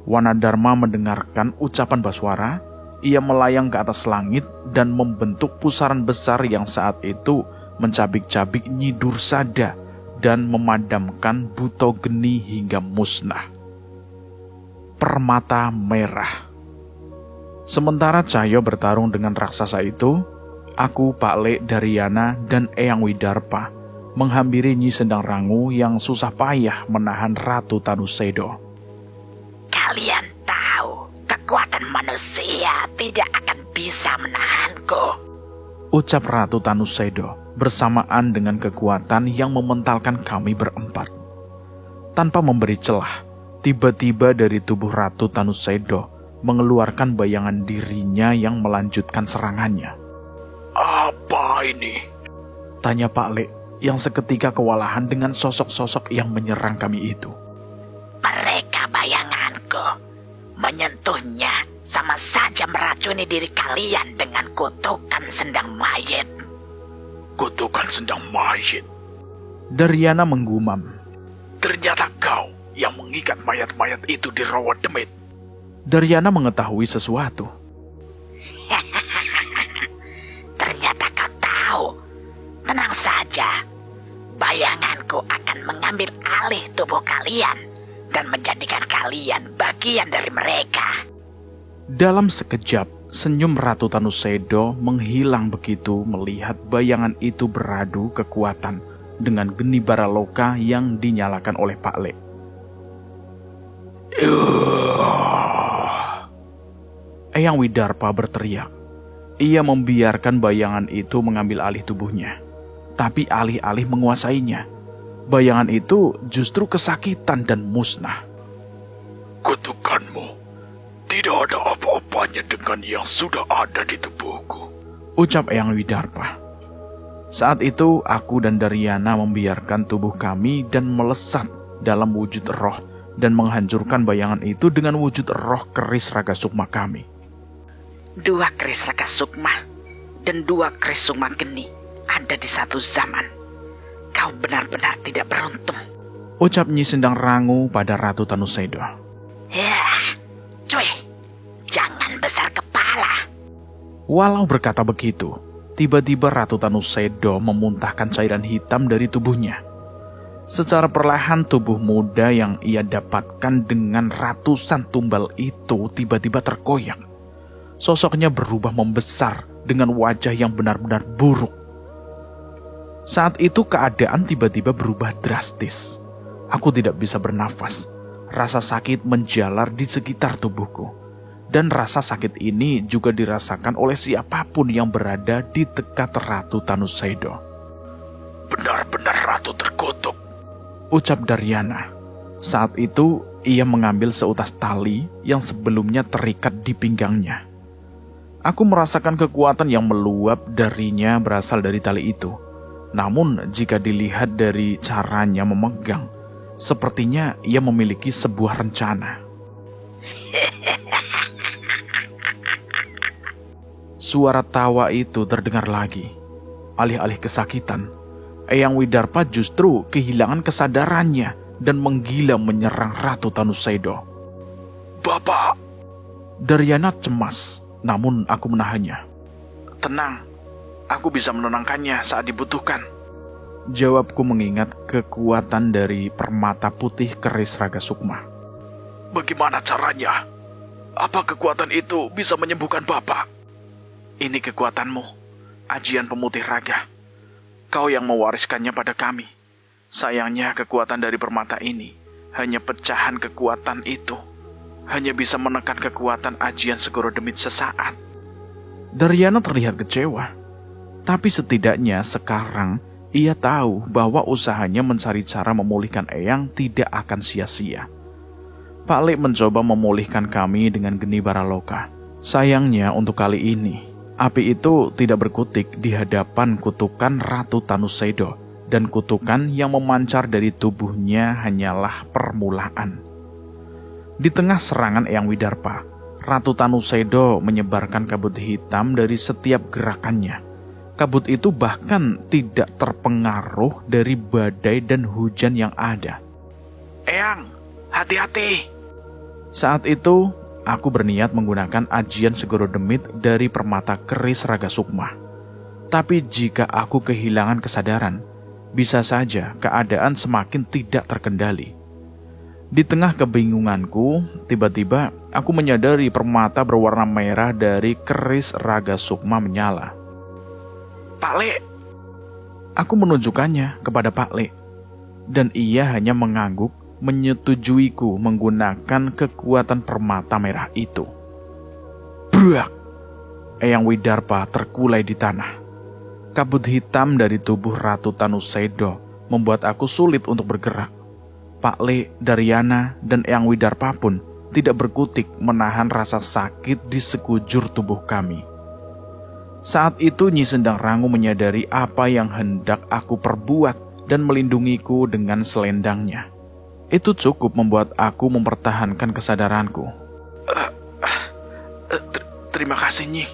Wanadharma mendengarkan ucapan Baswara. Ia melayang ke atas langit dan membentuk pusaran besar yang saat itu mencabik-cabik Nyi Dursada dan memadamkan Buto Geni hingga musnah. Permata merah. Sementara Cahyo bertarung dengan raksasa itu, aku, Pak Lek, Daryana, dan Eyang Widarpa menghampiri Nyi Sendang Rangu yang susah payah menahan Ratu Tanusedo. Kalian tahu, kekuatan manusia tidak akan bisa menahanku, ucap Ratu Tanusedo bersamaan dengan kekuatan yang mementalkan kami berempat. Tanpa memberi celah, tiba-tiba dari tubuh Ratu Tanusedo mengeluarkan bayangan dirinya yang melanjutkan serangannya. Apa ini? Tanya Pak Lek yang seketika kewalahan dengan sosok-sosok yang menyerang kami itu. Mereka bayanganku. Menyentuhnya sama saja meracuni diri kalian dengan kutukan sendang mayit. Kutukan sendang mayit? Daryana menggumam. Ternyata kau yang mengikat mayat-mayat itu di rawa demit. Daryana mengetahui sesuatu. Ternyata kau tahu. Tenang saja. Bayanganku akan mengambil alih tubuh kalian dan menjadikan kalian bagian dari mereka. Dalam sekejap, senyum Ratu Tanusedo menghilang begitu melihat bayangan itu beradu kekuatan dengan geni Baraloka yang dinyalakan oleh Pak Lek. Eyang Widarpa berteriak. Ia membiarkan bayangan itu mengambil alih tubuhnya. Tapi alih-alih menguasainya, bayangan itu justru kesakitan dan musnah. Tidak ada apa-apanya dengan yang sudah ada di tubuhku, ucap Eyang Widarpa. Saat itu aku dan Daryana membiarkan tubuh kami dan melesat dalam wujud roh dan menghancurkan bayangan itu dengan wujud roh keris Raga Sukma kami. 2 keris Raga Sukma dan 2 keris Sukma Geni ada di satu zaman. Kau benar-benar tidak beruntung, ucap Nyi Sendang Rangu pada Ratu Tanusedo. Ya, cuy, jangan besar kepala. Walau berkata begitu, tiba-tiba Ratu Tanusedo memuntahkan cairan hitam dari tubuhnya. Secara perlahan tubuh muda yang ia dapatkan dengan ratusan tumbal itu tiba-tiba terkoyak. Sosoknya berubah membesar dengan wajah yang benar-benar buruk. Saat itu keadaan tiba-tiba berubah drastis. Aku tidak bisa bernafas. Rasa sakit menjalar di sekitar tubuhku. Dan rasa sakit ini juga dirasakan oleh siapapun yang berada di dekat Ratu Tanusedo. Benar-benar ratu terkutuk, ucap Daryana. Saat itu ia mengambil seutas tali yang sebelumnya terikat di pinggangnya. Aku merasakan kekuatan yang meluap darinya berasal dari tali itu. Namun jika dilihat dari caranya memegang, sepertinya ia memiliki sebuah rencana. Suara tawa itu terdengar lagi. Alih-alih kesakitan, Eyang Widarpa justru kehilangan kesadarannya dan menggila menyerang Ratu Tanusedo. Bapak! Daryana cemas, namun aku menahannya. Tenang, aku bisa menenangkannya saat dibutuhkan. Jawabku mengingat kekuatan dari permata putih keris Raga Sukma. Bagaimana caranya? Apa kekuatan itu bisa menyembuhkan Bapak? Ini kekuatanmu, ajian pemutih raga. Kau yang mewariskannya pada kami. Sayangnya kekuatan dari permata ini hanya pecahan kekuatan itu. Hanya bisa menekan kekuatan ajian Segoro Demit sesaat. Daryana terlihat kecewa. Tapi setidaknya sekarang ia tahu bahwa usahanya mencari cara memulihkan Eyang tidak akan sia-sia. Pak Lek mencoba memulihkan kami dengan geni Baraloka. Sayangnya untuk kali ini, api itu tidak berkutik di hadapan kutukan Ratu Tanusedo, dan kutukan yang memancar dari tubuhnya hanyalah permulaan. Di tengah serangan Eyang Widarpa, Ratu Tanusedo menyebarkan kabut hitam dari setiap gerakannya. Kabut itu bahkan tidak terpengaruh dari badai dan hujan yang ada. Eyang, hati-hati! Saat itu, aku berniat menggunakan ajian Segoro Demit dari permata keris Raga Sukma. Tapi jika aku kehilangan kesadaran, bisa saja keadaan semakin tidak terkendali. Di tengah kebingunganku, tiba-tiba aku menyadari permata berwarna merah dari keris Raga Sukma menyala. Pak Lek! Aku menunjukkannya kepada Pak Lek, dan ia hanya mengangguk menyetujuiku menggunakan kekuatan permata merah itu. Brak! Eyang Widarpa terkulai di tanah. Kabut hitam dari tubuh Ratu Tanusedo membuat aku sulit untuk bergerak. Pak Le, Daryana, dan Eyang Widarpa pun tidak berkutik menahan rasa sakit di sekujur tubuh kami. Saat itu Nyi Sendang Rangu menyadari apa yang hendak aku perbuat dan melindungiku dengan selendangnya. Itu cukup membuat aku mempertahankan kesadaranku. Terima kasih, Nyi.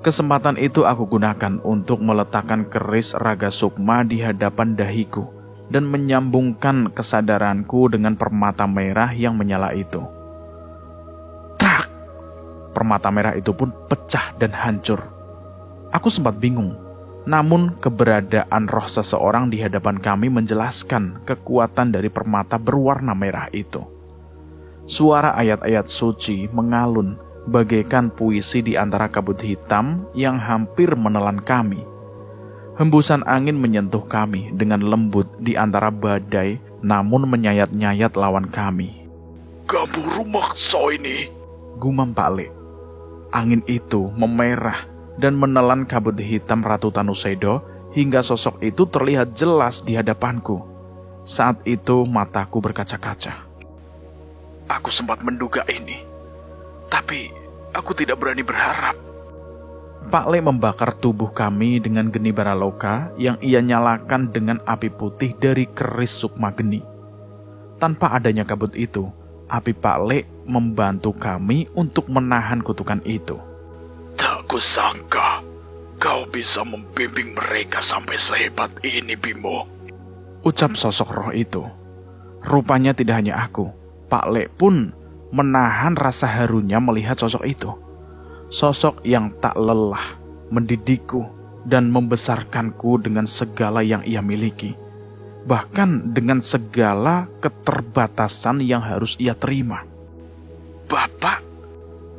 Kesempatan itu aku gunakan untuk meletakkan keris Raga Sukma di hadapan dahiku dan menyambungkan kesadaranku dengan permata merah yang menyala itu. Trak! Permata merah itu pun pecah dan hancur. Aku sempat bingung, namun keberadaan roh seseorang di hadapan kami menjelaskan kekuatan dari permata berwarna merah itu. Suara ayat-ayat suci mengalun bagaikan puisi di antara kabut hitam yang hampir menelan kami. Hembusan angin menyentuh kami dengan lembut di antara badai, namun menyayat-nyayat lawan kami. Gamburu makso ini, gumam Pak Le. Angin itu memerah dan menelan kabut hitam Ratu Tanusedo hingga sosok itu terlihat jelas di hadapanku. Saat itu mataku berkaca-kaca. Aku sempat menduga ini. Tapi aku tidak berani berharap. Pak Le membakar tubuh kami dengan geni Baraloka yang ia nyalakan dengan api putih dari keris sukma geni. Tanpa adanya kabut itu, api Pak Le membantu kami untuk menahan kutukan itu. Tak kusangka kau bisa membimbing mereka sampai sehebat ini, Bimo. Ucap sosok roh itu. Rupanya tidak hanya aku, Pak Le pun menahan rasa harunya melihat sosok itu. Sosok yang tak lelah mendidikku dan membesarkanku dengan segala yang ia miliki. Bahkan dengan segala keterbatasan yang harus ia terima. Bapak,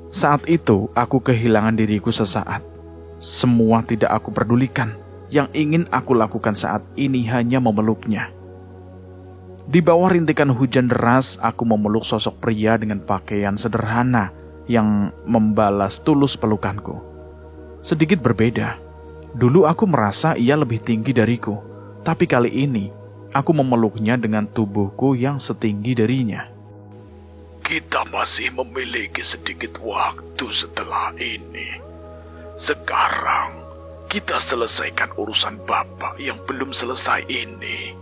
saat itu aku kehilangan diriku sesaat. Semua tidak aku pedulikan. Yang ingin aku lakukan saat ini hanya memeluknya. Di bawah rintikan hujan deras, aku memeluk sosok pria dengan pakaian sederhana yang membalas tulus pelukanku. Sedikit berbeda. Dulu aku merasa ia lebih tinggi dariku, tapi kali ini aku memeluknya dengan tubuhku yang setinggi darinya. Kita masih memiliki sedikit waktu setelah ini. Sekarang kita selesaikan urusan Bapak yang belum selesai ini.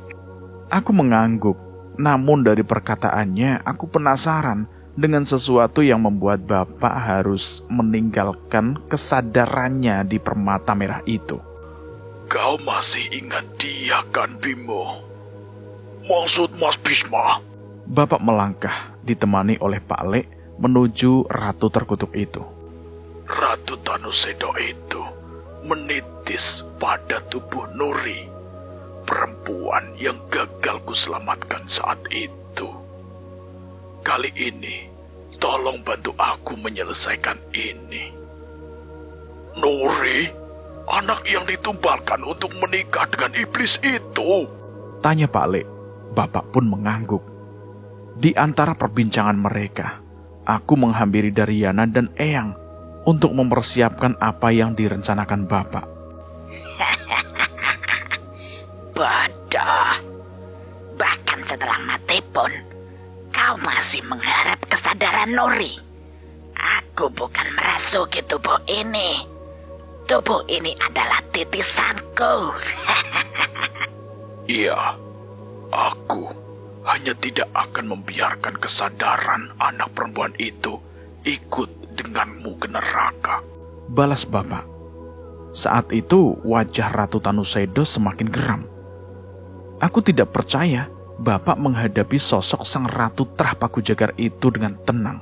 Aku mengangguk, namun dari perkataannya aku penasaran dengan sesuatu yang membuat Bapak harus meninggalkan kesadarannya di permata merah itu. Kau masih ingat dia kan, Bimo? Maksud Mas Bhisma? Bapak melangkah ditemani oleh Pak Le menuju ratu terkutuk itu. Ratu Tanusedo itu menitis pada tubuh Nuri, perempuan yang gagal kuselamatkan saat itu. Kali ini, tolong bantu aku menyelesaikan ini. Nuri, anak yang ditumbalkan untuk menikah dengan iblis itu? Tanya Pak Le. Bapak pun mengangguk. Di antara perbincangan mereka, aku menghampiri Daryana dan Eyang untuk mempersiapkan apa yang direncanakan Bapak. Bodoh. Bahkan setelah mati pun, kau masih mengharap kesadaran Nuri. Aku bukan merasuki tubuh ini. Tubuh ini adalah titisanku. Iya, aku hanya tidak akan membiarkan kesadaran anak perempuan itu ikut denganmu ke neraka. Balas Bapak. Saat itu wajah Ratu Tanusedo semakin geram. Aku tidak percaya Bapak menghadapi sosok sang Ratu Trahpaku Jagar itu dengan tenang.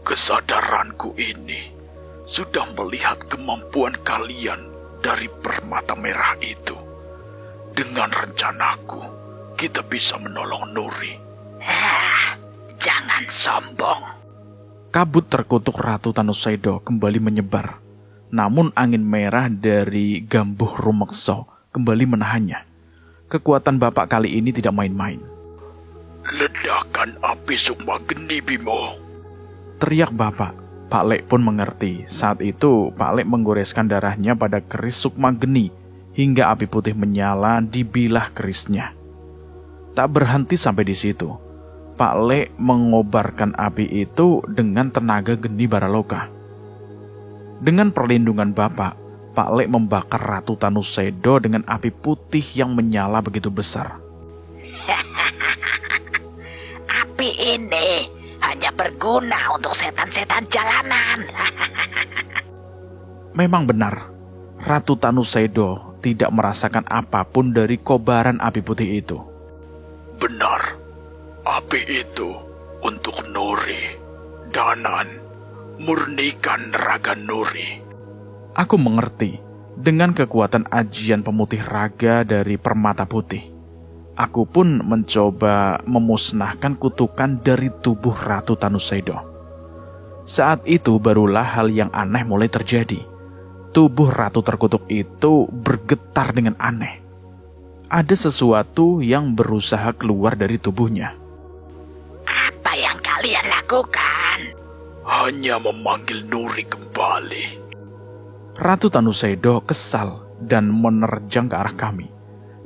Kesadaranku ini sudah melihat kemampuan kalian dari permata merah itu. Dengan rencanaku, kita bisa menolong Nuri. Jangan sombong. Kabut terkutuk Ratu Tanusedo kembali menyebar. Namun angin merah dari Gambuh Rumekso kembali menahannya. Kekuatan Bapak kali ini tidak main-main. Ledakan api sukma geni, Bimo. Teriak Bapak. Pak Le pun mengerti. Saat itu Pak Le menggoreskan darahnya pada keris sukma geni hingga api putih menyala di bilah kerisnya. Tak berhenti sampai di situ. Pak Le mengobarkan api itu dengan tenaga geni Baraloka. Dengan perlindungan Bapak, Pak Le membakar Ratu Tanusedo dengan api putih yang menyala begitu besar. Api ini hanya berguna untuk setan-setan jalanan. Memang benar, Ratu Tanusedo tidak merasakan apapun dari kobaran api putih itu. Benar, api itu untuk Nuri. Danan, murnikan raga Nuri. Aku mengerti dengan kekuatan ajian pemutih raga dari permata putih. Aku pun mencoba memusnahkan kutukan dari tubuh Ratu Tanusedo. Saat itu barulah hal yang aneh mulai terjadi. Tubuh Ratu terkutuk itu bergetar dengan aneh. Ada sesuatu yang berusaha keluar dari tubuhnya. Apa yang kalian lakukan? Hanya memanggil Nuri kembali. Ratu Tanusedo kesal dan menerjang ke arah kami.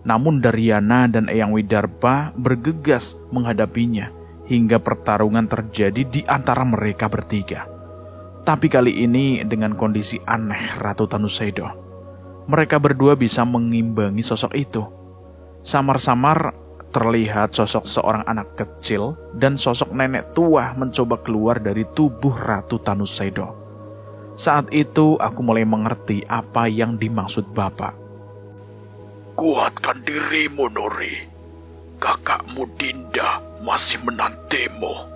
Namun Daryana dan Eyang Widarba bergegas menghadapinya hingga pertarungan terjadi di antara mereka bertiga. Tapi kali ini dengan kondisi aneh Ratu Tanusedo. Mereka berdua bisa mengimbangi sosok itu. Samar-samar terlihat sosok seorang anak kecil dan sosok nenek tua mencoba keluar dari tubuh Ratu Tanusedo. Saat itu aku mulai mengerti apa yang dimaksud Bapak. Kuatkan dirimu, Nuri. Kakakmu Dinda masih menantimu,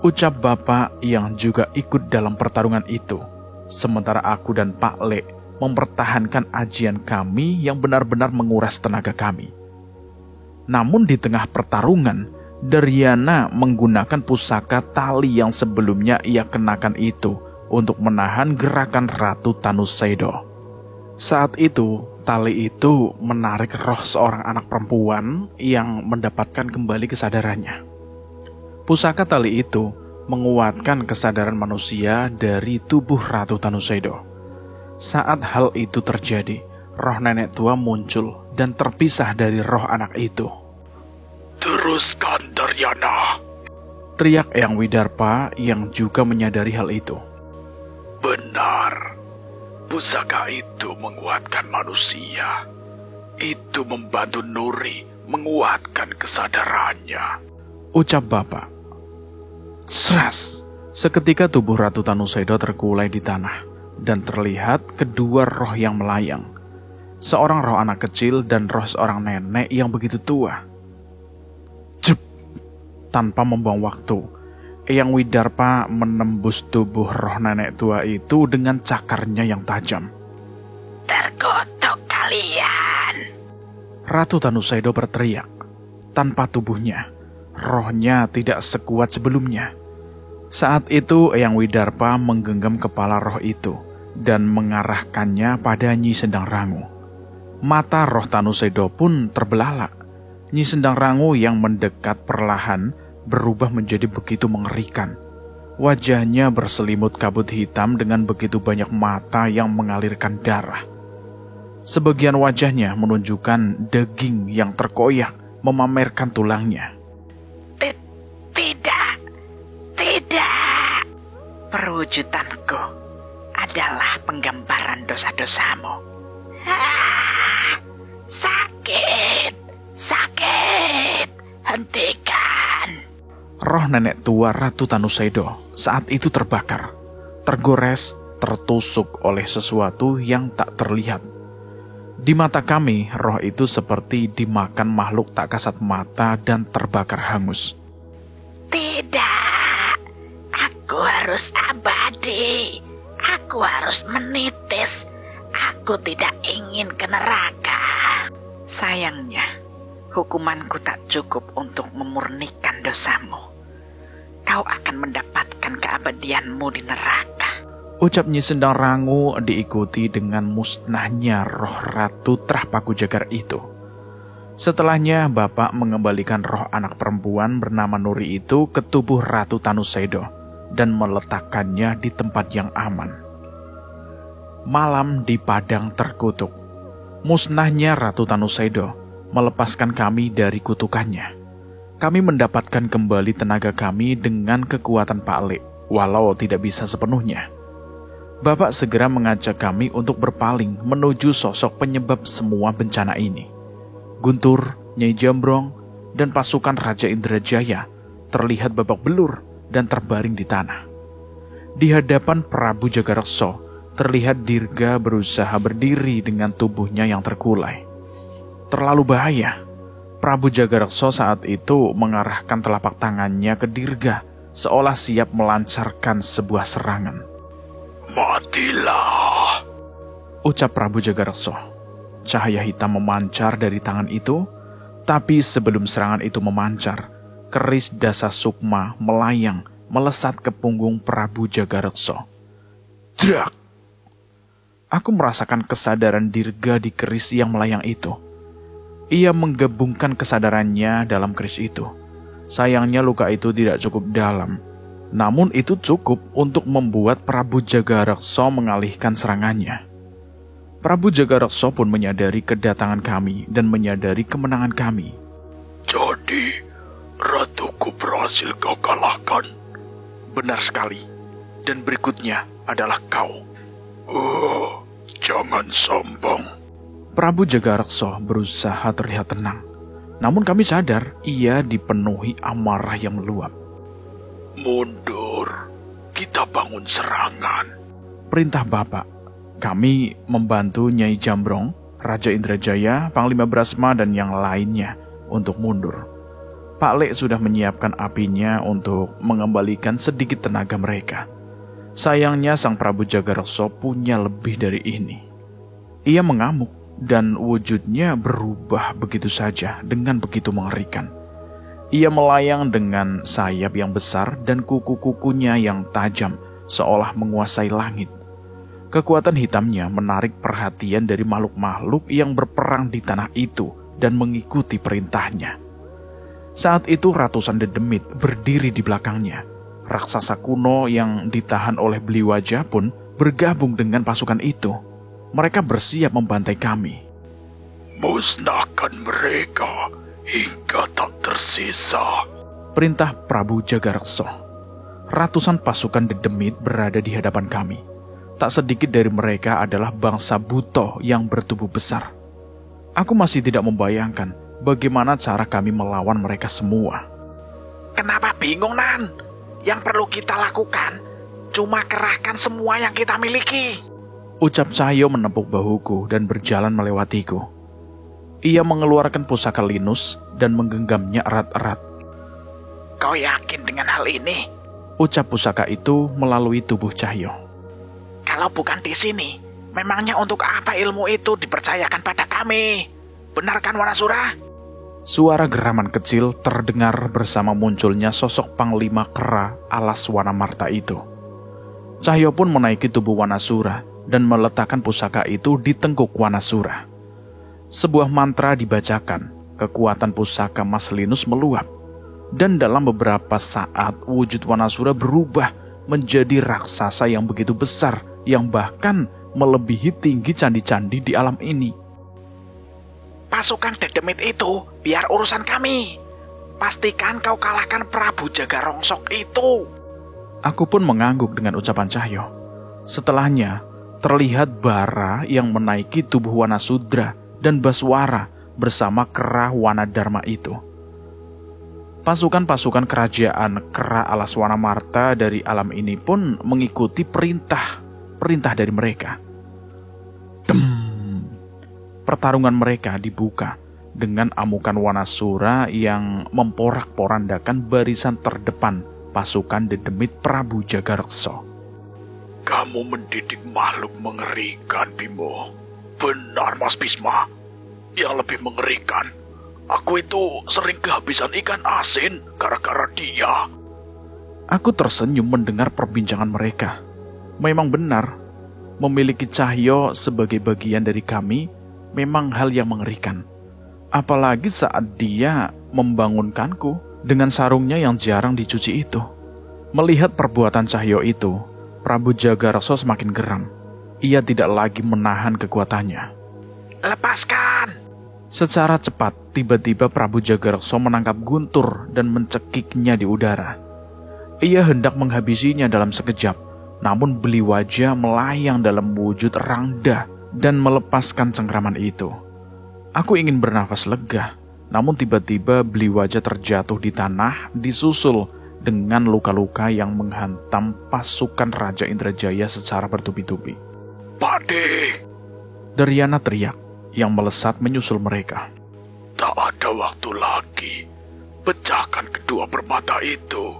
ucap Bapak yang juga ikut dalam pertarungan itu. Sementara aku dan Pak Le mempertahankan ajian kami yang benar-benar menguras tenaga kami. Namun di tengah pertarungan, Daryana menggunakan pusaka tali yang sebelumnya ia kenakan itu untuk menahan gerakan Ratu Tanusedo. Saat itu, tali itu menarik roh seorang anak perempuan yang mendapatkan kembali kesadarannya. Pusaka tali itu menguatkan kesadaran manusia dari tubuh Ratu Tanusedo. Saat hal itu terjadi, roh nenek tua muncul dan terpisah dari roh anak itu. Teruskan, Daryana, teriak Eyang Widarpa yang juga menyadari hal itu. benar. Pusaka itu menguatkan manusia. Itu membantu Nuri menguatkan kesadarannya, ucap Bapak. Seras, seketika tubuh Ratu Tanusedo terkulai di tanah dan terlihat kedua roh yang melayang. Seorang roh anak kecil dan roh seorang nenek yang begitu tua. Jep, tanpa membuang waktu, Eyang Widarpa menembus tubuh roh nenek tua itu dengan cakarnya yang tajam. Terkutuk kalian! Ratu Tanusedo berteriak. Tanpa tubuhnya, rohnya tidak sekuat sebelumnya. Saat itu Eyang Widarpa menggenggam kepala roh itu dan mengarahkannya pada Nyi Sendang Rangu. Mata roh Tanusedo pun terbelalak. Nyi Sendang Rangu yang mendekat perlahan berubah menjadi begitu mengerikan. Wajahnya berselimut kabut hitam dengan begitu banyak mata yang mengalirkan darah. Sebagian wajahnya menunjukkan daging yang terkoyak, memamerkan tulangnya. Tidak. Perwujudanku adalah penggambaran dosa-dosamu. Sakit. Hentikan. Roh nenek tua Ratu Tanusedo saat itu terbakar, tergores, tertusuk oleh sesuatu yang tak terlihat. Di mata kami, roh itu seperti dimakan makhluk tak kasat mata dan terbakar hangus. Tidak, aku harus abadi. Aku harus menitis. Aku tidak ingin ke neraka. Sayangnya, hukumanku tak cukup untuk memurnikan dosamu. Kau akan mendapatkan keabadianmu di neraka, ucap Nyi Sendang Rangu diikuti dengan musnahnya roh Ratu Trahpaku Jagar itu. Setelahnya Bapak mengembalikan roh anak perempuan bernama Nuri itu ke tubuh Ratu Tanusedo dan meletakkannya di tempat yang aman. Malam di padang terkutuk. Musnahnya Ratu Tanusedo melepaskan kami dari kutukannya. Kami mendapatkan kembali tenaga kami dengan kekuatan Pak Le, walau tidak bisa sepenuhnya. Bapak segera mengajak kami untuk berpaling menuju sosok penyebab semua bencana ini. Guntur, Nyai Jambrong, dan pasukan Raja Indrajaya terlihat babak belur dan terbaring di tanah. Di hadapan Prabu Jagareksa, terlihat Dirga berusaha berdiri dengan tubuhnya yang terkulai. Terlalu bahaya. Prabu Jagareksa saat itu mengarahkan telapak tangannya ke Dirga, seolah siap melancarkan sebuah serangan. Matilah, ucap Prabu Jagareksa. Cahaya hitam memancar dari tangan itu, tapi sebelum serangan itu memancar, keris Dasa Sukma melayang melesat ke punggung Prabu Jagareksa. Drak! Aku merasakan kesadaran Dirga di keris yang melayang itu. Ia menggabungkan kesadarannya dalam keris itu. Sayangnya luka itu tidak cukup dalam. Namun itu cukup untuk membuat Prabu Jagareksa mengalihkan serangannya. Prabu Jagareksa pun menyadari kedatangan kami dan menyadari kemenangan kami. jadi ratuku berhasil kau kalahkan. Benar sekali. Dan berikutnya adalah kau. Oh, jangan sombong. Prabu Jagareksa berusaha terlihat tenang. Namun kami sadar ia dipenuhi amarah yang meluap. Mundur, kita bangun serangan. Perintah Bapak. Kami membantu Nyai Jambrong, Raja Indrajaya, Panglima Brasma, dan yang lainnya untuk mundur. Pak Lek sudah menyiapkan apinya untuk mengembalikan sedikit tenaga mereka. Sayangnya Sang Prabu Jagareksa punya lebih dari ini. Ia mengamuk dan wujudnya berubah begitu saja dengan begitu mengerikan. Ia melayang dengan sayap yang besar dan kuku-kukunya yang tajam seolah menguasai langit. Kekuatan hitamnya menarik perhatian dari makhluk-makhluk yang berperang di tanah itu dan mengikuti perintahnya. Saat itu ratusan dedemit berdiri di belakangnya. Raksasa kuno yang ditahan oleh Beliwajah pun bergabung dengan pasukan itu. Mereka bersiap membantai kami. Musnahkan mereka hingga tak tersisa. Perintah Prabu Jagareksa. Ratusan pasukan dedemit berada di hadapan kami. Tak sedikit dari mereka adalah bangsa buto yang bertubuh besar. Aku masih tidak membayangkan bagaimana cara kami melawan mereka semua. Kenapa bingung, Nan? Yang perlu kita lakukan cuma kerahkan semua yang kita miliki. Ucap Cahyo menepuk bahuku dan berjalan melewatiku. Ia mengeluarkan pusaka Linus dan menggenggamnya erat-erat. Kau yakin dengan hal ini? Ucap pusaka itu melalui tubuh Cahyo. Kalau bukan di sini, memangnya untuk apa ilmu itu dipercayakan pada kami? Benar kan, Wanasura? Suara geraman kecil terdengar bersama munculnya sosok Panglima Kera alas Wanamarta itu. Cahyo pun menaiki tubuh Wanasura dan meletakkan pusaka itu di tengkuk Wanasura. Sebuah mantra dibacakan, kekuatan pusaka Mas Linus meluap. Dan dalam beberapa saat wujud Wanasura berubah menjadi raksasa yang begitu besar, yang bahkan melebihi tinggi candi-candi di alam ini. Pasukan dedemit itu biar urusan kami. Pastikan kau kalahkan Prabu Jagarongsok itu. Aku pun mengangguk dengan ucapan Cahyo. Setelahnya, terlihat bara yang menaiki tubuh Wanasudra dan Baswara bersama Kera Wanadharma itu. Pasukan-pasukan kerajaan Kera alas Wanamarta dari alam ini pun mengikuti perintah dari mereka. Pertarungan mereka dibuka dengan amukan Wanasura yang memporak-porandakan barisan terdepan pasukan dedemit Prabu Jagareksa. Kamu mendidik makhluk mengerikan, Bimo. Benar, Mas Bisma. Yang lebih mengerikan, aku itu sering kehabisan ikan asin gara-gara dia. Aku tersenyum mendengar perbincangan mereka. Memang benar, memiliki Cahyo sebagai bagian dari kami memang hal yang mengerikan. Apalagi saat dia membangunkanku dengan sarungnya yang jarang dicuci itu. Melihat perbuatan Cahyo itu, Prabu Jagareksa semakin geram. Ia tidak lagi menahan kekuatannya. Lepaskan! Secara cepat, tiba-tiba Prabu Jagareksa menangkap guntur dan mencekiknya di udara. Ia hendak menghabisinya dalam sekejap, namun Beliwajah melayang dalam wujud Rangda dan melepaskan cengkraman itu. Aku ingin bernafas lega, namun tiba-tiba Beliwajah terjatuh di tanah, disusul dengan luka-luka yang menghantam pasukan Raja Indrajaya secara bertubi-tubi. Pade! Daryana teriak, yang melesat menyusul mereka. Tak ada waktu lagi. Pecahkan kedua permata itu.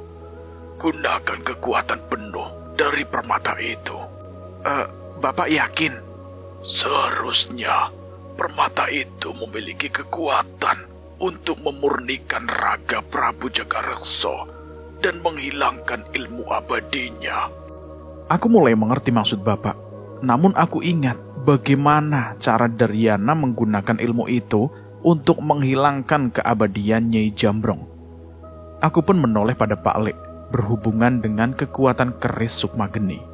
Gunakan kekuatan penuh dari permata itu. Bapak yakin? Seharusnya permata itu memiliki kekuatan untuk memurnikan raga Prabu Jagareksa dan menghilangkan ilmu abadinya. Aku mulai mengerti maksud Bapak. Namun aku ingat bagaimana cara Daryana menggunakan ilmu itu untuk menghilangkan keabadian Nyai Jambrong. Aku pun menoleh pada Pak Lek berhubungan dengan kekuatan keris Sukmageni.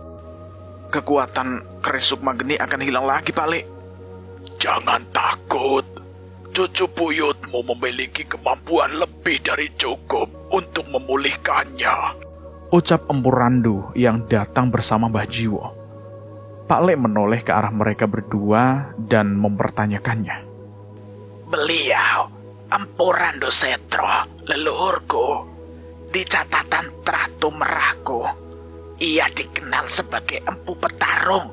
Kekuatan keris Sukmageni akan hilang lagi, Pak Lek. Jangan takut. Cucu buyutmu memiliki kemampuan lebih dari cukup untuk memulihkannya. ucap Empu Randu yang datang bersama Mbah Jiwo. Pak Lek menoleh ke arah mereka berdua dan mempertanyakannya. Beliau, Empu Randu Setro, leluhurku. Di catatan Tratu Merahku, ia dikenal sebagai Empu Petarung.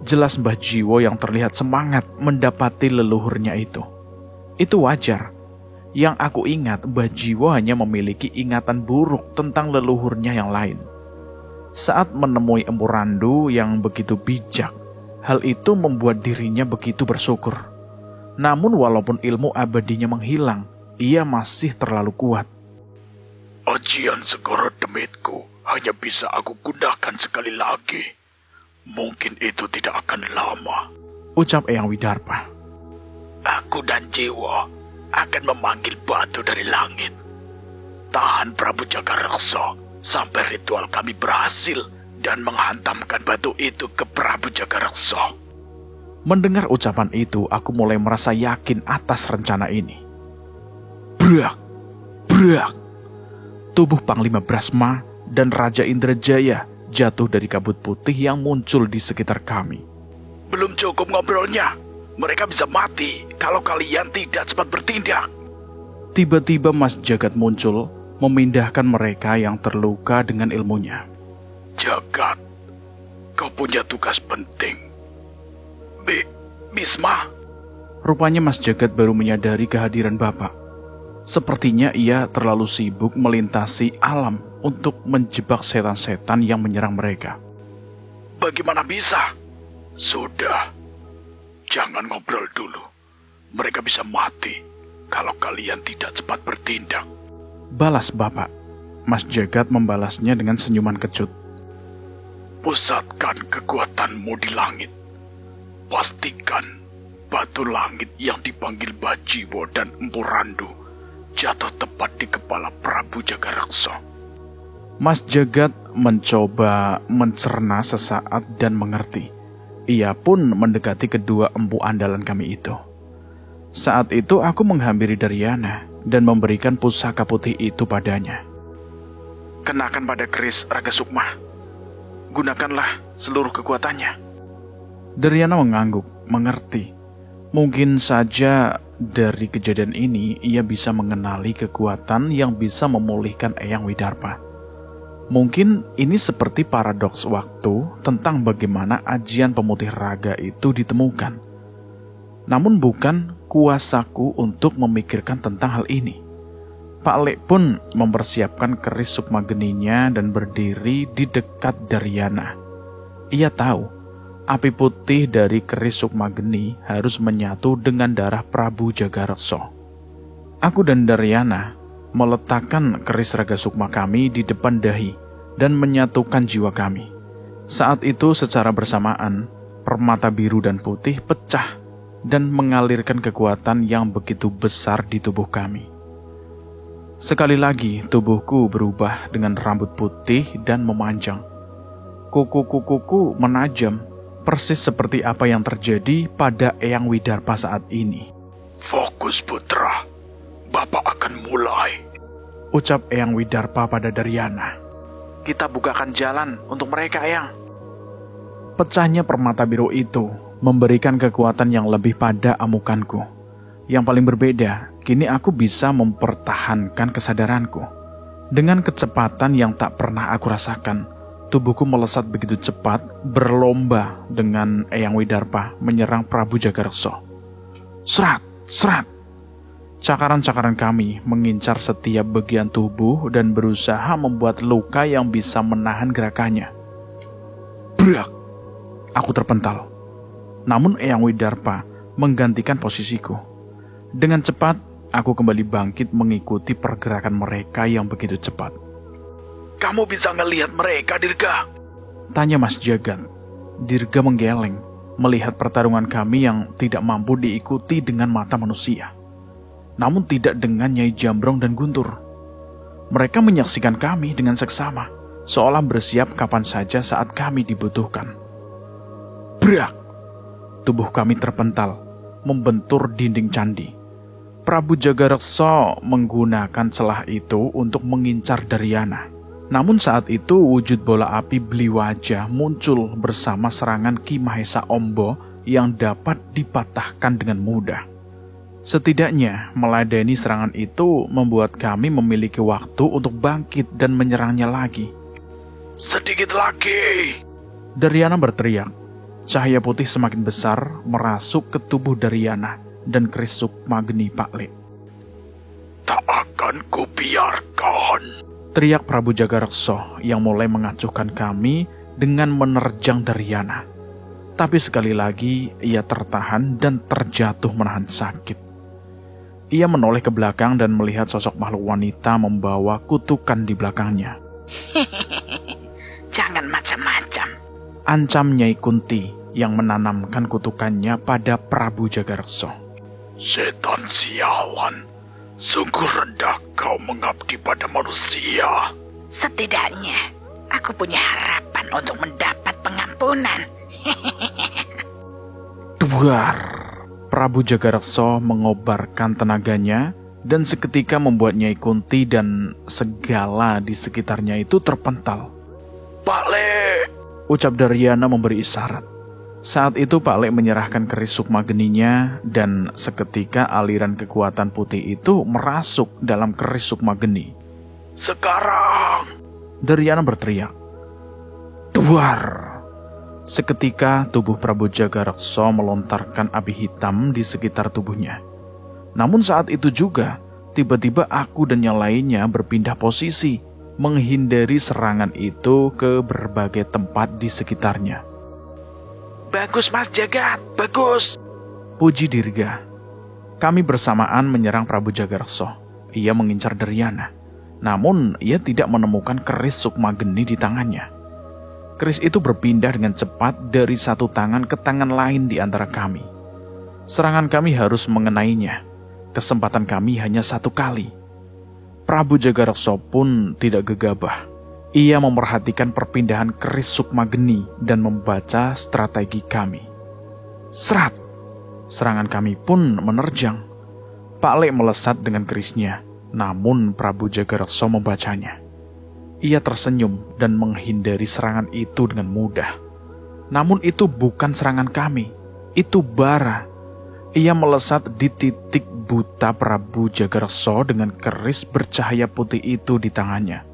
Jelas Mbah Jiwo yang terlihat semangat mendapati leluhurnya itu. Itu wajar. Yang aku ingat, Mbah Jiwo hanya memiliki ingatan buruk tentang leluhurnya yang lain. Saat menemui Empu Randu yang begitu bijak, hal itu membuat dirinya begitu bersyukur. Namun walaupun ilmu abadinya menghilang, ia masih terlalu kuat. Ajian Segoro Demitku hanya bisa aku gunakan sekali lagi. Mungkin itu tidak akan lama, ucap Eyang Widarpa. Aku dan Jiwo akan memanggil batu dari langit. Tahan Prabu Jagareksa sampai ritual kami berhasil dan menghantamkan batu itu ke Prabu Jagareksa. Mendengar ucapan itu, aku mulai merasa yakin atas rencana ini. Brak! Brak! Tubuh Panglima Brasma dan Raja Indrajaya jatuh dari kabut putih yang muncul di sekitar kami. Belum cukup ngobrolnya. Mereka bisa mati kalau kalian tidak cepat bertindak. Tiba-tiba Mas Jagat muncul, memindahkan mereka yang terluka dengan ilmunya. Jagat, kau punya tugas penting. Bisma. Rupanya Mas Jagat baru menyadari kehadiran Bapak. Sepertinya ia terlalu sibuk melintasi alam untuk menjebak setan-setan yang menyerang mereka. Bagaimana bisa? Sudah. Jangan ngobrol dulu. Mereka bisa mati kalau kalian tidak cepat bertindak. Balas Bapak. Mas Jagat membalasnya dengan senyuman kecut. Pusatkan kekuatanmu di langit. Pastikan batu langit yang dipanggil Bajiwo dan Empu Randu jatuh tepat di kepala Prabu Jagareksa. Mas Jagat mencoba mencerna sesaat dan mengerti. Ia pun mendekati kedua empu andalan kami itu. Saat itu aku menghampiri Daryana dan memberikan pusaka putih itu padanya. Kenakan pada keris Raga Sukma. Gunakanlah seluruh kekuatannya. Daryana mengangguk, mengerti. Mungkin saja dari kejadian ini ia bisa mengenali kekuatan yang bisa memulihkan Eyang Widarpa. Mungkin ini seperti paradoks waktu tentang bagaimana ajian pemutih raga itu ditemukan. Namun bukan kuasaku untuk memikirkan tentang hal ini. Pak Lek pun mempersiapkan keris Sukma Geninya dan berdiri di dekat Daryana. Ia tahu api putih dari keris Sukma Geni harus menyatu dengan darah Prabu Jagareksa. Aku dan Daryana meletakkan keris Raga Sukma kami di depan dahi dan menyatukan jiwa kami. Saat itu secara bersamaan, permata biru dan putih pecah dan mengalirkan kekuatan yang begitu besar di tubuh kami. Sekali lagi tubuhku berubah dengan rambut putih dan memanjang. Kuku-kukuku menajam, persis seperti apa yang terjadi pada Eyang Widarpa saat ini. Fokus putra, Bapak akan mulai, ucap Eyang Widarpa pada Daryana. Kita bukakan jalan untuk mereka, Eyang. Pecahnya permata biru itu memberikan kekuatan yang lebih pada amukanku. Yang paling berbeda, kini aku bisa mempertahankan kesadaranku. Dengan kecepatan yang tak pernah aku rasakan, tubuhku melesat begitu cepat, berlomba dengan Eyang Widarpa menyerang Prabu Jagareksa. Serat, serat. Cakaran-cakaran kami mengincar setiap bagian tubuh dan berusaha membuat luka yang bisa menahan gerakannya. Brak! Aku terpental. Namun Eyang Widarpa menggantikan posisiku. Dengan cepat, aku kembali bangkit mengikuti pergerakan mereka yang begitu cepat. Kamu bisa ngelihat mereka, Dirga? Tanya Mas Jagat. Dirga menggeleng melihat pertarungan kami yang tidak mampu diikuti dengan mata manusia. Namun tidak dengan Nyai Jambrong dan Guntur. Mereka menyaksikan kami dengan seksama, seolah bersiap kapan saja saat kami dibutuhkan. Brak! Tubuh kami terpental, membentur dinding candi. Prabu Jagareksa menggunakan celah itu untuk mengincar Daryana. Namun saat itu wujud bola api Bliwaja muncul bersama serangan Ki Mahesa Ombo yang dapat dipatahkan dengan mudah. Setidaknya meladeni serangan itu membuat kami memiliki waktu untuk bangkit dan menyerangnya lagi. Sedikit lagi. Daryana berteriak. Cahaya putih semakin besar merasuk ke tubuh Daryana dan keris Sukma Geni Pak Le. Tak akan kubiarkan. Teriak Prabu Jagareksa yang mulai mengacuhkan kami dengan menerjang Daryana. Tapi sekali lagi ia tertahan dan terjatuh menahan sakit. Ia menoleh ke belakang dan melihat sosok makhluk wanita membawa kutukan di belakangnya. Jangan macam-macam. Ancam Nyai Kunti yang menanamkan kutukannya pada Prabu Jagareksa. Setan sialan, sungguh rendah kau mengabdi pada manusia. Setidaknya aku punya harapan untuk mendapat pengampunan. Duar! Prabu Jagareksa mengobarkan tenaganya dan seketika membuat Nyai Kunti dan segala di sekitarnya itu terpental. Pak Le! Ucap Daryana memberi isyarat. Saat itu Pak Le menyerahkan keris Sukma Geninya dan seketika aliran kekuatan putih itu merasuk dalam keris Sukma Geni. Sekarang! Daryana berteriak. Duar! Seketika tubuh Prabu Jagareksa melontarkan api hitam di sekitar tubuhnya. Namun saat itu juga, tiba-tiba aku dan yang lainnya berpindah posisi, menghindari serangan itu ke berbagai tempat di sekitarnya. Bagus Mas Jagat, bagus. Puji Dirga. Kami bersamaan menyerang Prabu Jagareksa. Ia mengincar Daryana. Namun ia tidak menemukan keris Sukma Geni di tangannya. Keris itu berpindah dengan cepat dari satu tangan ke tangan lain di antara kami. Serangan kami harus mengenainya. Kesempatan kami hanya satu kali. Prabu Jagareksa pun tidak gegabah. Ia memperhatikan perpindahan keris Sukma Geni dan membaca strategi kami. Serat! Serangan kami pun menerjang. Pak Le melesat dengan kerisnya, namun Prabu Jagareksa membacanya. Ia tersenyum dan menghindari serangan itu dengan mudah. Namun itu bukan serangan kami, itu bara. Ia melesat di titik buta Prabu Jagareksa dengan keris bercahaya putih itu di tangannya.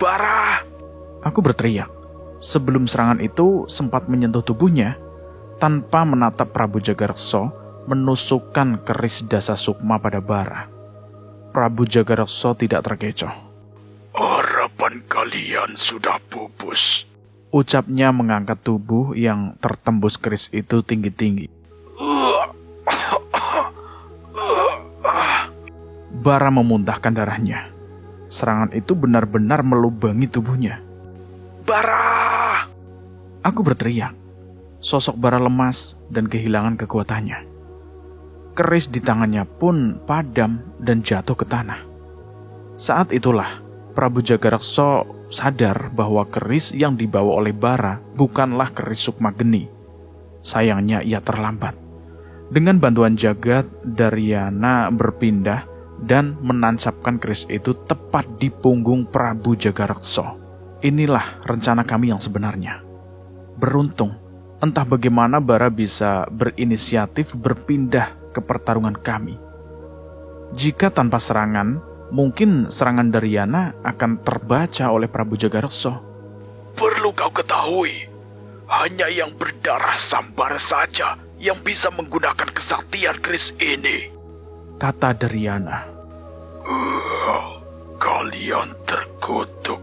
Bara! Aku berteriak. Sebelum serangan itu sempat menyentuh tubuhnya, tanpa menatap Prabu Jagareksa, menusukkan keris Dasa Sukma pada bara. Prabu Jagareksa tidak terkecoh. Harapan kalian sudah pupus. Ucapnya mengangkat tubuh yang tertembus keris itu tinggi-tinggi. Bara memuntahkan darahnya. Serangan itu benar-benar melubangi tubuhnya. Bara! Aku berteriak. Sosok Bara lemas dan kehilangan kekuatannya. Keris di tangannya pun padam dan jatuh ke tanah. Saat itulah Prabu Jagareksa sadar bahwa keris yang dibawa oleh Bara bukanlah keris Sukma Geni. Sayangnya ia terlambat. Dengan bantuan jagat, Daryana berpindah dan menancapkan keris itu tepat di punggung Prabu Jagareksa. Inilah rencana kami yang sebenarnya. Beruntung, entah bagaimana Bara bisa berinisiatif berpindah ke pertarungan kami. Jika tanpa serangan, mungkin serangan Daryana akan terbaca oleh Prabu Jagareksa. Perlu kau ketahui, hanya yang berdarah sambar saja yang bisa menggunakan kesaktian keris ini, kata Daryana. Kalian terkutuk.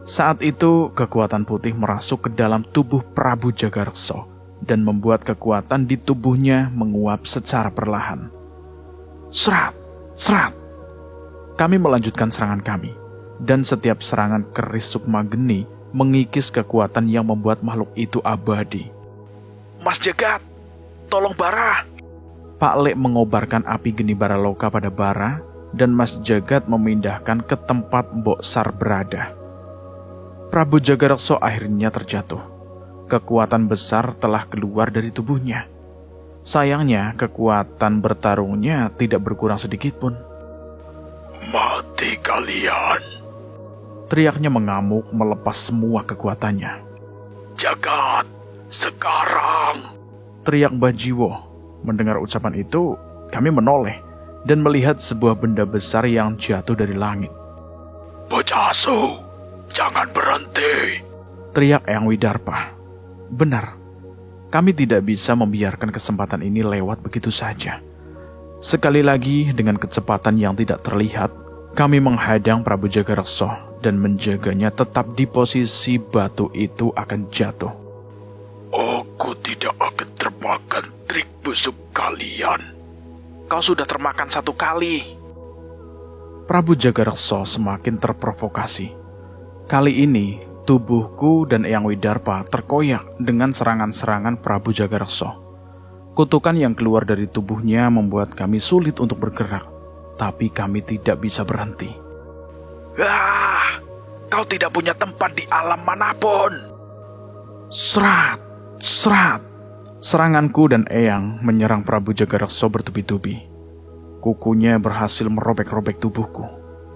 Saat itu kekuatan putih merasuk ke dalam tubuh Prabu Jagareksa dan membuat kekuatan di tubuhnya menguap secara perlahan. Serat! Serat! Kami melanjutkan serangan kami, dan setiap serangan keris Sukma Geni mengikis kekuatan yang membuat makhluk itu abadi. Mas Jagat, tolong Bara. Pak Le mengobarkan api geni Baraloka pada Bara, dan Mas Jagat memindahkan ke tempat Mbok Sar berada. Prabu Jagareksa akhirnya terjatuh. Kekuatan besar telah keluar dari tubuhnya. Sayangnya kekuatan bertarungnya tidak berkurang sedikit pun. Mati kalian. Teriaknya mengamuk melepas semua kekuatannya. Jagat, sekarang! Teriak Bajiwo. Mendengar ucapan itu, kami menoleh dan melihat sebuah benda besar yang jatuh dari langit. Bocah asu, jangan berhenti! Teriak Eyang Widarpa. Benar, kami tidak bisa membiarkan kesempatan ini lewat begitu saja. Sekali lagi dengan kecepatan yang tidak terlihat, kami menghadang Prabu Jagareksa dan menjaganya tetap di posisi batu itu akan jatuh. Aku tidak akan termakan trik busuk kalian. Kau sudah termakan 1 kali. Prabu Jagareksa semakin terprovokasi. Kali ini, tubuhku dan Eyang Widarpa terkoyak dengan serangan-serangan Prabu Jagareksa. Kutukan yang keluar dari tubuhnya membuat kami sulit untuk bergerak, tapi kami tidak bisa berhenti. Kau tidak punya tempat di alam manapun. Serat, serat. Seranganku dan Eyang menyerang Prabu Jagareksa bertubi-tubi. Kukunya berhasil merobek-robek tubuhku.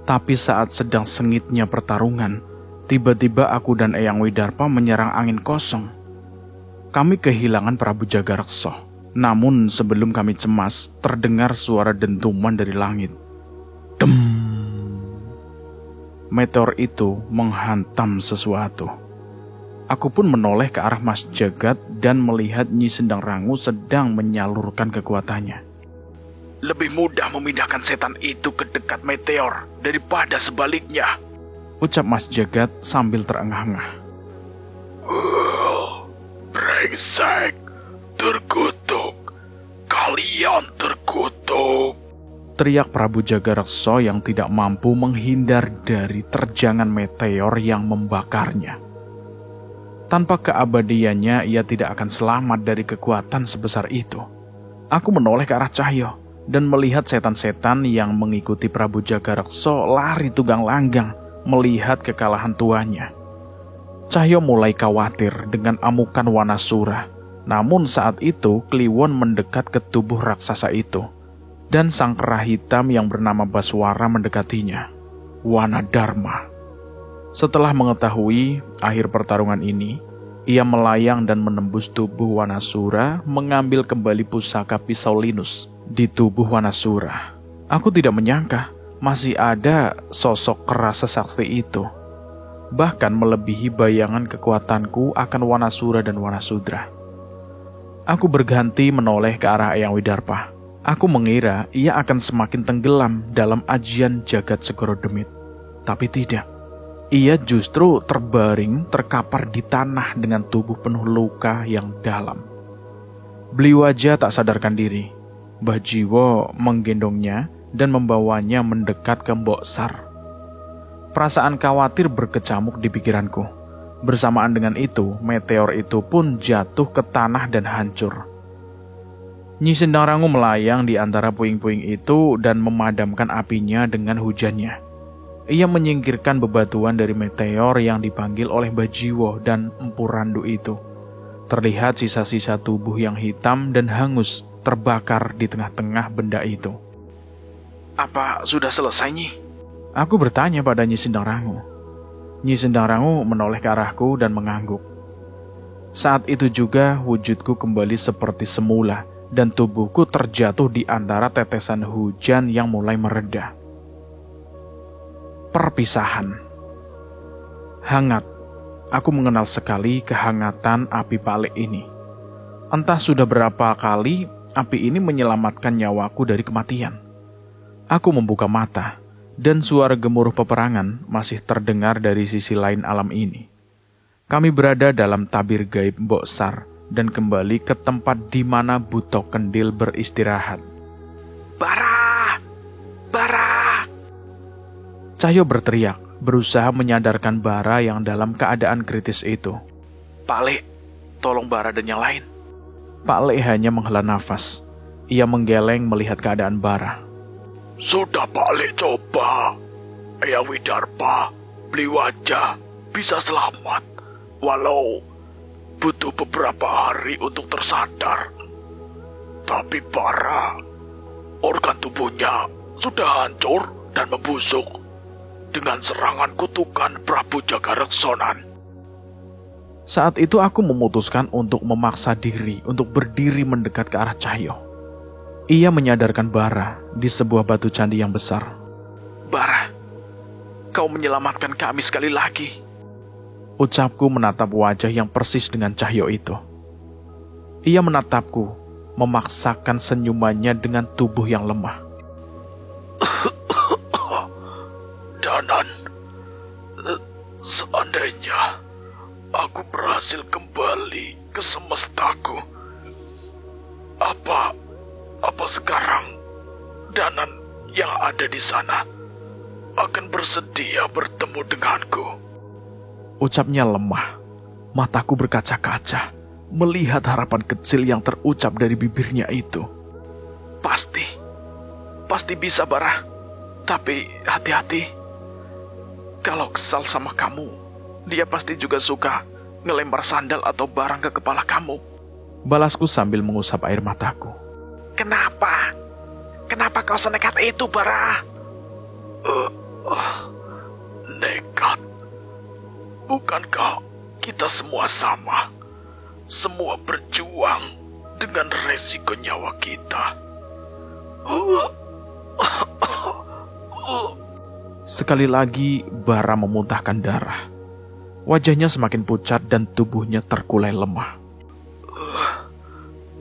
Tapi saat sedang sengitnya pertarungan, tiba-tiba aku dan Eyang Widarpa menyerang angin kosong. Kami kehilangan Prabu Jagareksa. Namun sebelum kami cemas, terdengar suara dentuman dari langit. Dem! Meteor itu menghantam sesuatu. Aku pun menoleh ke arah Mas Jagat dan melihat Nyi Sendangrangu sedang menyalurkan kekuatannya. Lebih mudah memindahkan setan itu ke dekat meteor daripada sebaliknya, ucap Mas Jagat sambil terengah-engah. Brengsek, terkutuk. Kalian terkutuk. Teriak Prabu Jagareksa yang tidak mampu menghindar dari terjangan meteor yang membakarnya. Tanpa keabadiannya, ia tidak akan selamat dari kekuatan sebesar itu. Aku menoleh ke arah Cahyo dan melihat setan-setan yang mengikuti Prabu Jagareksa lari tunggang langgang melihat kekalahan tuannya. Cahyo mulai khawatir dengan amukan Wanasura. Namun saat itu Kliwon mendekat ke tubuh raksasa itu. Dan sang kera hitam yang bernama Baswara mendekatinya. Wanadharma. Setelah mengetahui akhir pertarungan ini, ia melayang dan menembus tubuh Wanasura, mengambil kembali pusaka pisau Linus di tubuh Wanasura. Aku tidak menyangka masih ada sosok kera sesakti itu. Bahkan melebihi bayangan kekuatanku akan Wanasura dan Wanasudra. Aku berganti menoleh ke arah Eyang Widarpa. Aku mengira ia akan semakin tenggelam dalam ajian jagat Segoro Demit. Tapi tidak. Ia justru terbaring terkapar di tanah dengan tubuh penuh luka yang dalam. Bliwaja tak sadarkan diri. Bajiwo menggendongnya dan membawanya mendekat ke Mbok Sar. Perasaan khawatir berkecamuk di pikiranku. Bersamaan dengan itu, meteor itu pun jatuh ke tanah dan hancur. Nyi Sendangrangu melayang di antara puing-puing itu dan memadamkan apinya dengan hujannya. Ia menyingkirkan bebatuan dari meteor yang dipanggil oleh Bajiwo dan Empu Randu itu. Terlihat sisa-sisa tubuh yang hitam dan hangus terbakar di tengah-tengah benda itu. Apa sudah selesai, Nyi? Aku bertanya pada Nyi Sendangrangu. Nyi Sendangrangu menoleh ke arahku dan mengangguk. Saat itu juga wujudku kembali seperti semula dan tubuhku terjatuh di antara tetesan hujan yang mulai mereda. Perpisahan. Hangat. Aku mengenal sekali kehangatan api palik ini. Entah sudah berapa kali api ini menyelamatkan nyawaku dari kematian. Aku membuka mata, dan suara gemuruh peperangan masih terdengar dari sisi lain alam ini. Kami berada dalam tabir gaib Mbok Sar, dan kembali ke tempat di mana Buto Kendil beristirahat. Bara! Bara! Cahyo berteriak, berusaha menyadarkan Bara yang dalam keadaan kritis itu. Pak Le, tolong Bara dan yang lain. Pak Le hanya menghela nafas. Ia menggeleng melihat keadaan Bara. Sudah Pak Le coba. Eyang Widarpa, Bliwaja bisa selamat. Walau butuh beberapa hari untuk tersadar. Tapi Bara, organ tubuhnya sudah hancur dan membusuk. dengan serangan kutukan Prabu Jagareksonan. Saat itu aku memutuskan untuk memaksa diri untuk berdiri mendekat ke arah Cahyo. Ia menyadarkan Bara di sebuah batu candi yang besar. Bara, kau menyelamatkan kami sekali lagi. Ucapku menatap wajah yang persis dengan Cahyo itu. Ia menatapku, memaksakan senyumannya dengan tubuh yang lemah. Danan, seandainya aku berhasil kembali ke semestaku, apa sekarang Danan yang ada di sana akan bersedia bertemu denganku? Ucapnya lemah, mataku berkaca-kaca, melihat harapan kecil yang terucap dari bibirnya itu. Pasti bisa, Bara. Tapi hati-hati. Kalau kesal sama kamu, dia pasti juga suka ngelempar sandal atau barang ke kepala kamu. Balasku sambil mengusap air mataku. Kenapa? Kenapa kau senekat itu, Bara? Nekat. Bukankah kita semua sama? Semua berjuang dengan resiko nyawa kita. Sekali lagi Bara memuntahkan darah. Wajahnya semakin pucat dan tubuhnya terkulai lemah.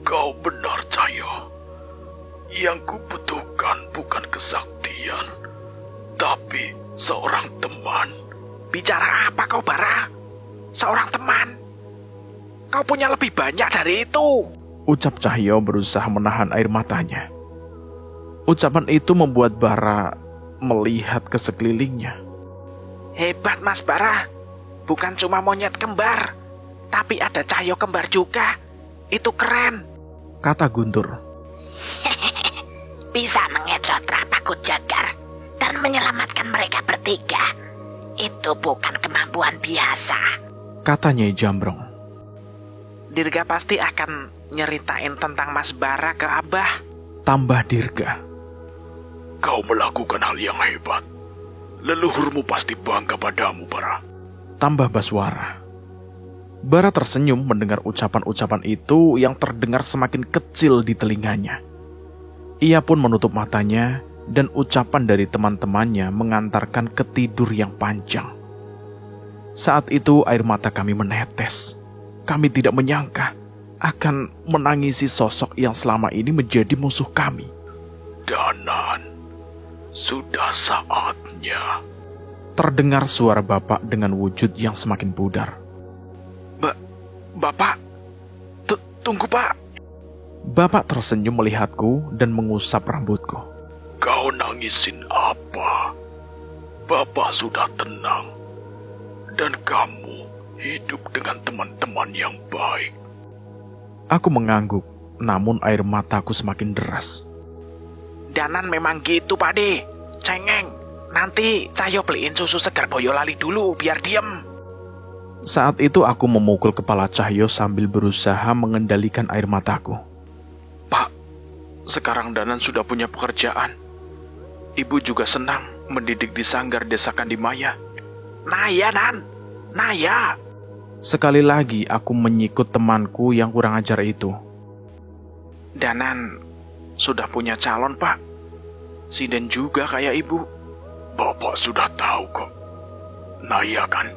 Kau benar, Cahyo. Yang kubutuhkan bukan kesaktian, tapi seorang teman. Bicara apa kau, Bara? Seorang teman? Kau punya lebih banyak dari itu. Ucap Cahyo berusaha menahan air matanya. Ucapan itu membuat Bara melihat ke sekelilingnya. Hebat, Mas Bara. Bukan cuma monyet kembar, tapi ada Cahyo kembar juga. Itu keren, kata Guntur. Bisa mengecoh Prabu Jagar dan menyelamatkan mereka bertiga. Itu bukan kemampuan biasa, kata Nyai Jambrong. Dirga pasti akan nyeritain tentang Mas Bara ke Abah, tambah Dirga. Kau melakukan hal yang hebat. Leluhurmu pasti bangga padamu, Bara, tambah Baswara. Bara tersenyum mendengar ucapan-ucapan itu yang terdengar semakin kecil di telinganya. Ia pun menutup matanya dan ucapan dari teman-temannya mengantarkan ke tidur yang panjang. Saat itu air mata kami menetes. Kami tidak menyangka akan menangisi sosok yang selama ini menjadi musuh kami. Danan, sudah saatnya. Terdengar suara bapak dengan wujud yang semakin pudar. Bapak, tunggu, Pak. Bapak tersenyum melihatku dan mengusap rambutku. Kau nangisin apa? Bapak sudah tenang. Dan kamu hidup dengan teman-teman yang baik. Aku mengangguk, namun air mataku semakin deras. Danan memang gitu, Pak De. Cengeng. Nanti Cahyo beliin susu segar Boyolali dulu, biar diem. Saat itu aku memukul kepala Cahyo sambil berusaha mengendalikan air mataku. Pak, sekarang Danan sudah punya pekerjaan. Ibu juga senang mendidik di sanggar desa Kandimaya. Naya, Nan. Naya. Sekali lagi aku menyikut temanku yang kurang ajar itu. Danan sudah punya calon, Pak. Sinden juga kayak ibu. Bapak sudah tahu kok. Naya kan?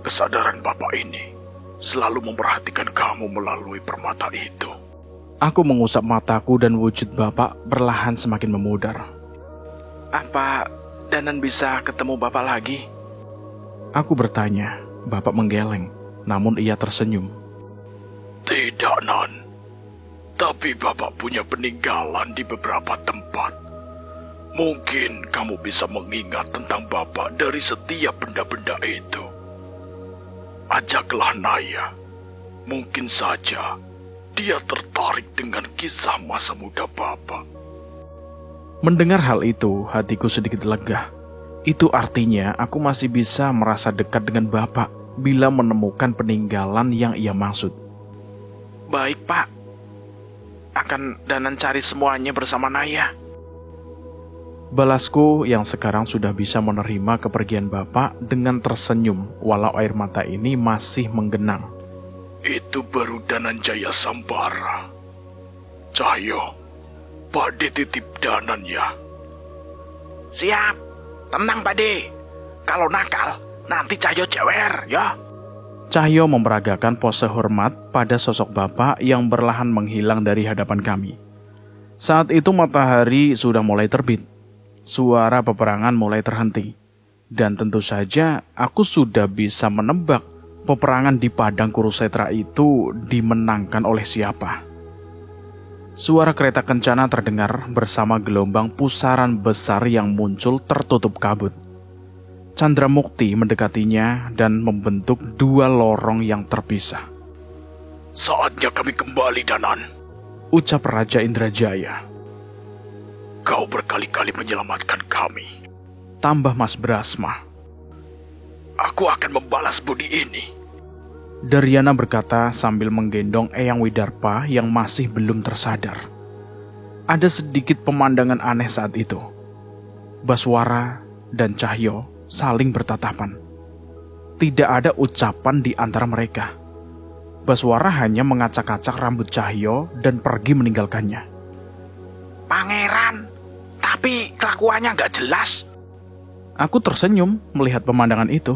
Kesadaran Bapak ini selalu memperhatikan kamu melalui permata itu. Aku mengusap mataku dan wujud Bapak perlahan semakin memudar. Apa Danan bisa ketemu Bapak lagi? Aku bertanya. Bapak menggeleng, namun ia tersenyum. Tidak, Nan. Tapi Bapak punya peninggalan di beberapa tempat. Mungkin kamu bisa mengingat tentang Bapak dari setiap benda-benda itu. Ajaklah Naya. Mungkin saja dia tertarik dengan kisah masa muda Bapak. Mendengar hal itu, hatiku sedikit lega. Itu artinya aku masih bisa merasa dekat dengan Bapak bila menemukan peninggalan yang ia maksud. Baik, Pak. Akan Danan cari semuanya bersama Naya. Balasku yang sekarang sudah bisa menerima kepergian Bapak dengan tersenyum walau air mata ini masih menggenang. Itu baru Dananjaya Sambara. Cahyo, Pakde titip Danan ya. Siap, tenang Pakde. Kalau nakal, nanti Cahyo cewer ya. Cahyo memperagakan pose hormat pada sosok Bapak yang perlahan menghilang dari hadapan kami. Saat itu matahari sudah mulai terbit. Suara peperangan mulai terhenti. Dan tentu saja aku sudah bisa menebak peperangan di Padang Kurusetra itu dimenangkan oleh siapa. Suara kereta kencana terdengar bersama gelombang pusaran besar yang muncul tertutup kabut. Chandramukti mendekatinya dan membentuk dua lorong yang terpisah. Saatnya kami kembali, Danan, ucap Raja Indrajaya. Kau berkali-kali menyelamatkan kami, tambah Mas Brasma. Aku akan membalas budi ini, Daryana berkata sambil menggendong Eyang Widarpa yang masih belum tersadar. Ada sedikit pemandangan aneh saat itu. Baswara dan Cahyo saling bertatapan. Tidak ada ucapan di antara mereka. Baswara hanya mengacak-acak rambut Cahyo dan pergi meninggalkannya. Pangeran, tapi kelakuannya nggak jelas. Aku tersenyum melihat pemandangan itu.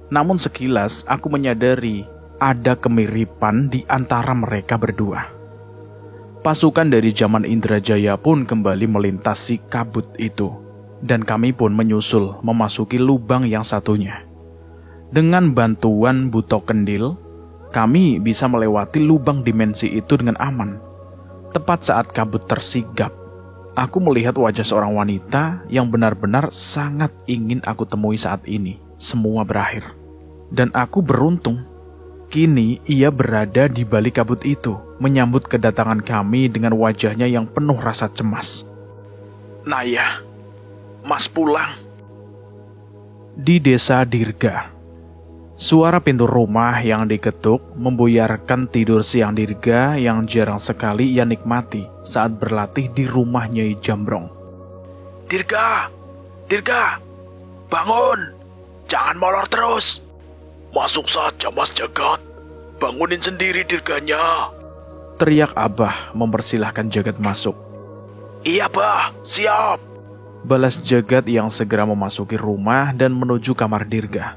Namun sekilas aku menyadari ada kemiripan di antara mereka berdua. Pasukan dari zaman Indrajaya pun kembali melintasi kabut itu, dan kami pun menyusul memasuki lubang yang satunya. Dengan bantuan Buto Kendil, kami bisa melewati lubang dimensi itu dengan aman. Tepat saat kabut tersigap, aku melihat wajah seorang wanita yang benar-benar sangat ingin aku temui saat ini. Semua berakhir. Dan aku beruntung. Kini ia berada di balik kabut itu, menyambut kedatangan kami dengan wajahnya yang penuh rasa cemas. Naya, Mas pulang. Di desa Dirga. Suara pintu rumah yang diketuk membuyarkan tidur siang Dirga yang jarang sekali ia nikmati saat berlatih di rumah Nyai Jambrong. Dirga, Dirga, bangun. Jangan molor terus. Masuk saja Mas Jagat, bangunin sendiri Dirganya, teriak Abah mempersilahkan Jagat masuk. Iya Bah, siap, balas Jagat yang segera memasuki rumah dan menuju kamar Dirga.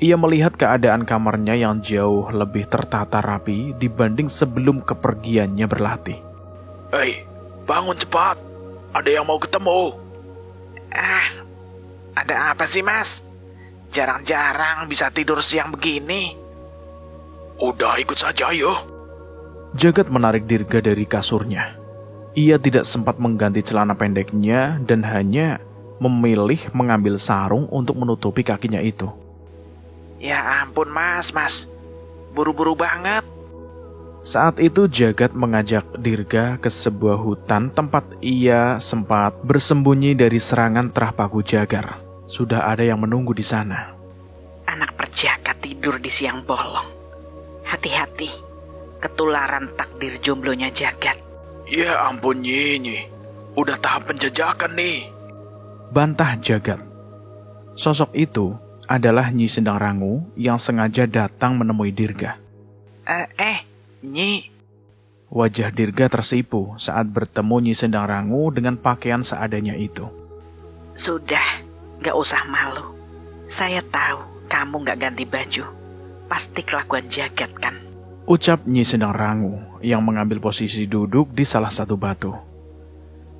Ia melihat keadaan kamarnya yang jauh lebih tertata rapi dibanding sebelum kepergiannya berlatih. Hei, bangun cepat, ada yang mau ketemu. Ada apa sih Mas? Jarang-jarang bisa tidur siang begini. Udah ikut saja yuk. Jagat menarik Dirga dari kasurnya. Ia tidak sempat mengganti celana pendeknya dan hanya memilih mengambil sarung untuk menutupi kakinya itu. Ya ampun Mas, buru-buru banget. Saat itu Jagat mengajak Dirga ke sebuah hutan tempat ia sempat bersembunyi dari serangan Trapaku Jagar. Sudah ada yang menunggu di sana. Anak perjaka tidur di siang bolong. Hati-hati, ketularan takdir jomblonya Jagat. Ya ampun Nyi, udah tahap penjajakan nih, bantah Jagat. Sosok itu adalah Nyi Sendang Rangu yang sengaja datang menemui Dirga. Nyi. Wajah Dirga tersipu saat bertemu Nyi Sendang Rangu dengan pakaian seadanya itu. Sudah. Gak usah malu. Saya tahu kamu gak ganti baju. Pasti kelakuan Jagat kan? Ucap Nyi Sendang Rangu yang mengambil posisi duduk di salah satu batu.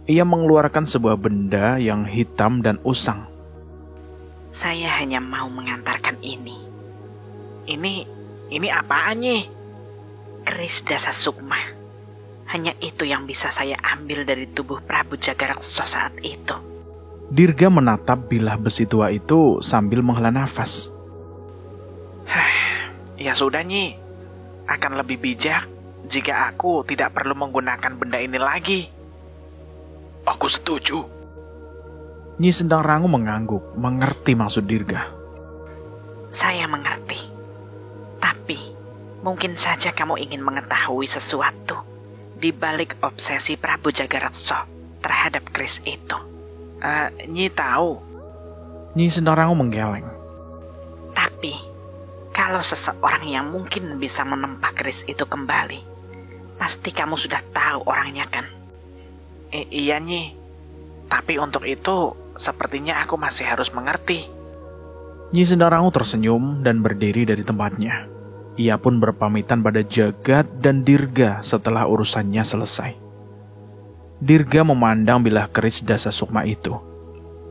Ia mengeluarkan sebuah benda yang hitam dan usang. Saya hanya mau mengantarkan ini. Ini apaan Nyi? Keris Dasa Sukma. Hanya itu yang bisa saya ambil dari tubuh Prabu Jagaraksa saat itu. Dirga menatap bilah besi tua itu sambil menghela nafas. Ya sudah Nyi, akan lebih bijak jika aku tidak perlu menggunakan benda ini lagi. Aku setuju. Nyi Sendang Rangu mengangguk, mengerti maksud Dirga. Saya mengerti. Tapi, mungkin saja kamu ingin mengetahui sesuatu di balik obsesi Prabu Jagaraksa terhadap keris itu. Nyi tahu. Nyi Sendarangu menggeleng. Tapi, kalau seseorang yang mungkin bisa menempa keris itu kembali, pasti kamu sudah tahu orangnya kan? Iya Nyi, tapi untuk itu sepertinya aku masih harus mengerti. Nyi Sendarangu tersenyum dan berdiri dari tempatnya. Ia pun berpamitan pada Jagat dan Dirga setelah urusannya selesai. Dirga memandang bilah keris Dasa Sukma itu.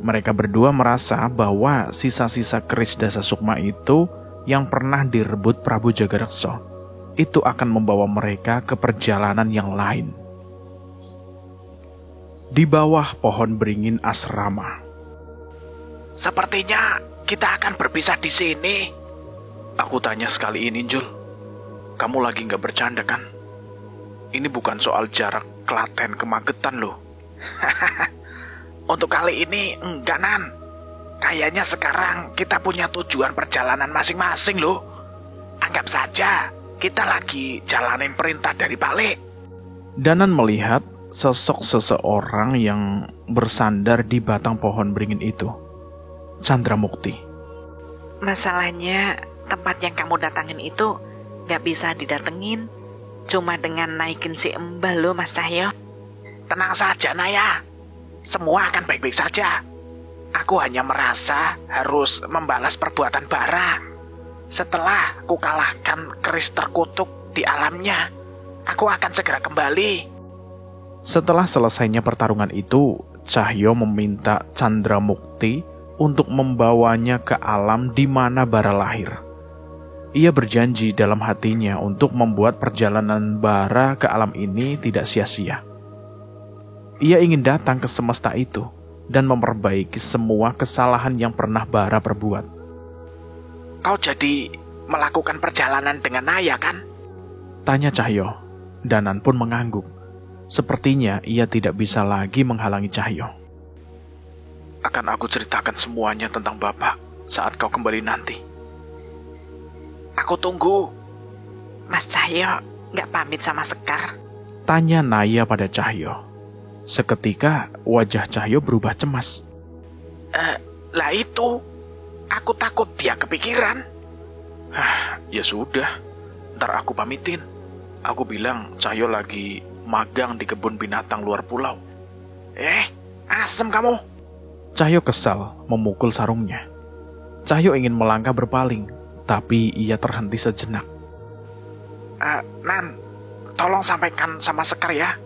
Mereka berdua merasa bahwa sisa-sisa keris Dasa Sukma itu yang pernah direbut Prabu Jagareksa itu akan membawa mereka ke perjalanan yang lain. Di bawah pohon beringin asrama. Sepertinya kita akan berpisah di sini. Aku tanya sekali ini, Jul. Kamu lagi nggak bercanda kan? Ini bukan soal jarak Klaten ke Magetan loh. Untuk kali ini enggak, Nan. Kayaknya sekarang kita punya tujuan perjalanan masing-masing loh. Anggap saja kita lagi jalanin perintah dari Balik. Danan melihat sosok seseorang yang bersandar di batang pohon beringin itu. Chandramukti. Masalahnya, tempat yang kamu datangin itu gak bisa didatengin. Cuma dengan naikin si Embal loh, Mas Cahyo. Tenang saja, Naya. Semua akan baik-baik saja. Aku hanya merasa harus membalas perbuatan Bara. Setelah ku kalahkan keris terkutuk di alamnya, aku akan segera kembali. Setelah selesainya pertarungan itu, Cahyo meminta Chandramukti untuk membawanya ke alam di mana Bara lahir. Ia berjanji dalam hatinya untuk membuat perjalanan Bara ke alam ini tidak sia-sia. Ia ingin datang ke semesta itu dan memperbaiki semua kesalahan yang pernah Bara perbuat. Kau jadi melakukan perjalanan dengan Naya kan? Tanya Cahyo. Danan pun mengangguk. Sepertinya ia tidak bisa lagi menghalangi Cahyo. Akan aku ceritakan semuanya tentang Bapak saat kau kembali nanti. Aku tunggu. Mas Cahyo gak pamit sama Sekar? Tanya Naya pada Cahyo. Seketika wajah Cahyo berubah cemas. Lah itu, aku takut dia kepikiran. Ya sudah, ntar aku pamitin. Aku bilang Cahyo lagi magang di kebun binatang luar pulau. Asem kamu. Cahyo kesal memukul sarungnya. Cahyo ingin melangkah berpaling, tapi ia terhenti sejenak. Nan, tolong sampaikan sama Sekar ya.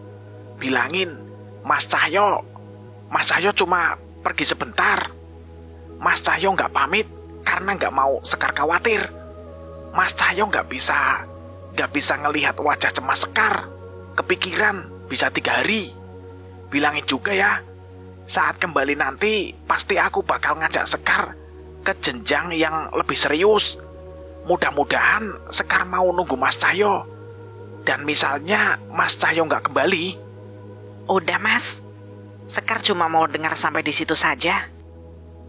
Bilangin, Mas Cahyo cuma pergi sebentar. Mas Cahyo nggak pamit karena nggak mau Sekar khawatir. Mas Cahyo nggak bisa ngelihat wajah cemas Sekar. Kepikiran bisa 3 hari. Bilangin juga ya, saat kembali nanti pasti aku bakal ngajak Sekar ke jenjang yang lebih serius. Mudah-mudahan Sekar mau nunggu Mas Cahyo. Dan misalnya Mas Cahyo nggak kembali. Udah Mas, Sekar cuma mau dengar sampai di situ saja.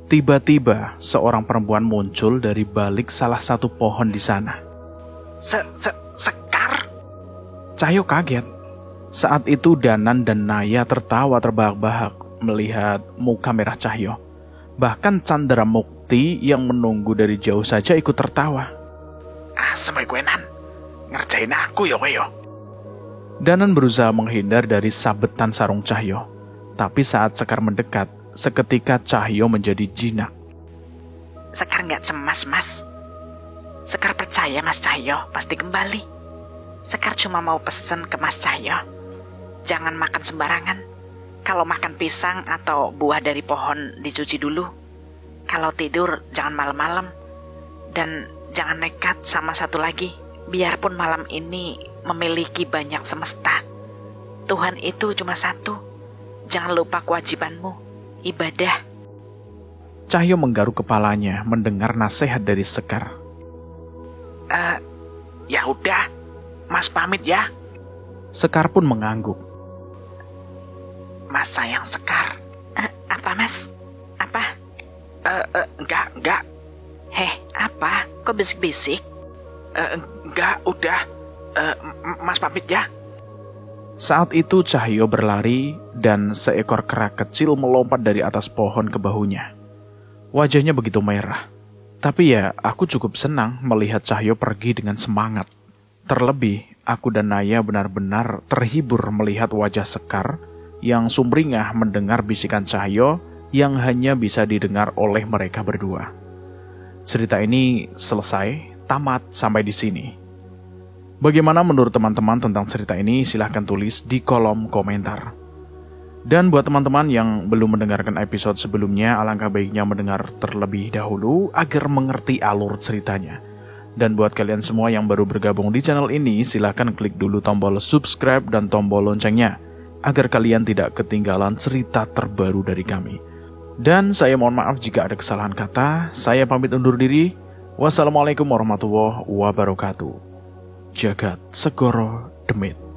Tiba-tiba seorang perempuan muncul dari balik salah satu pohon di sana. Sekar? Cahyo kaget. Saat itu Danan dan Naya tertawa terbahak-bahak melihat muka merah Cahyo. Bahkan Chandramukti yang menunggu dari jauh saja ikut tertawa. Semai gue Nan, ngerjain aku ya kowe yo. Danan berusaha menghindar dari sabetan sarung Cahyo. Tapi saat Sekar mendekat, seketika Cahyo menjadi jinak. Sekar nggak cemas, Mas. Sekar percaya Mas Cahyo pasti kembali. Sekar cuma mau pesen ke Mas Cahyo, jangan makan sembarangan. Kalau makan pisang atau buah dari pohon dicuci dulu. Kalau tidur jangan malam-malam. Dan jangan nekat sama satu lagi. Biarpun malam ini memiliki banyak semesta, Tuhan itu cuma satu. Jangan lupa kewajibanmu, ibadah. Cahyo menggaruk kepalanya mendengar nasihat dari Sekar. Ya udah, Mas pamit ya. Sekar pun mengangguk. Mas sayang Sekar. Apa Mas? Apa? Enggak. Apa? Kok bisik-bisik? Enggak, udah. Mas pamit ya. Saat itu Cahyo berlari dan seekor kera kecil melompat dari atas pohon ke bahunya. Wajahnya begitu merah. Tapi ya, aku cukup senang melihat Cahyo pergi dengan semangat. Terlebih, aku dan Naya benar-benar terhibur melihat wajah Sekar yang sumringah mendengar bisikan Cahyo yang hanya bisa didengar oleh mereka berdua. Cerita ini selesai, tamat sampai di sini. Bagaimana menurut teman-teman tentang cerita ini? Silahkan tulis di kolom komentar. Dan buat teman-teman yang belum mendengarkan episode sebelumnya, alangkah baiknya mendengar terlebih dahulu agar mengerti alur ceritanya. Dan buat kalian semua yang baru bergabung di channel ini, silahkan klik dulu tombol subscribe dan tombol loncengnya, agar kalian tidak ketinggalan cerita terbaru dari kami. Dan saya mohon maaf jika ada kesalahan kata. Saya pamit undur diri. Wassalamualaikum warahmatullahi wabarakatuh. Jagat Segoro Demit.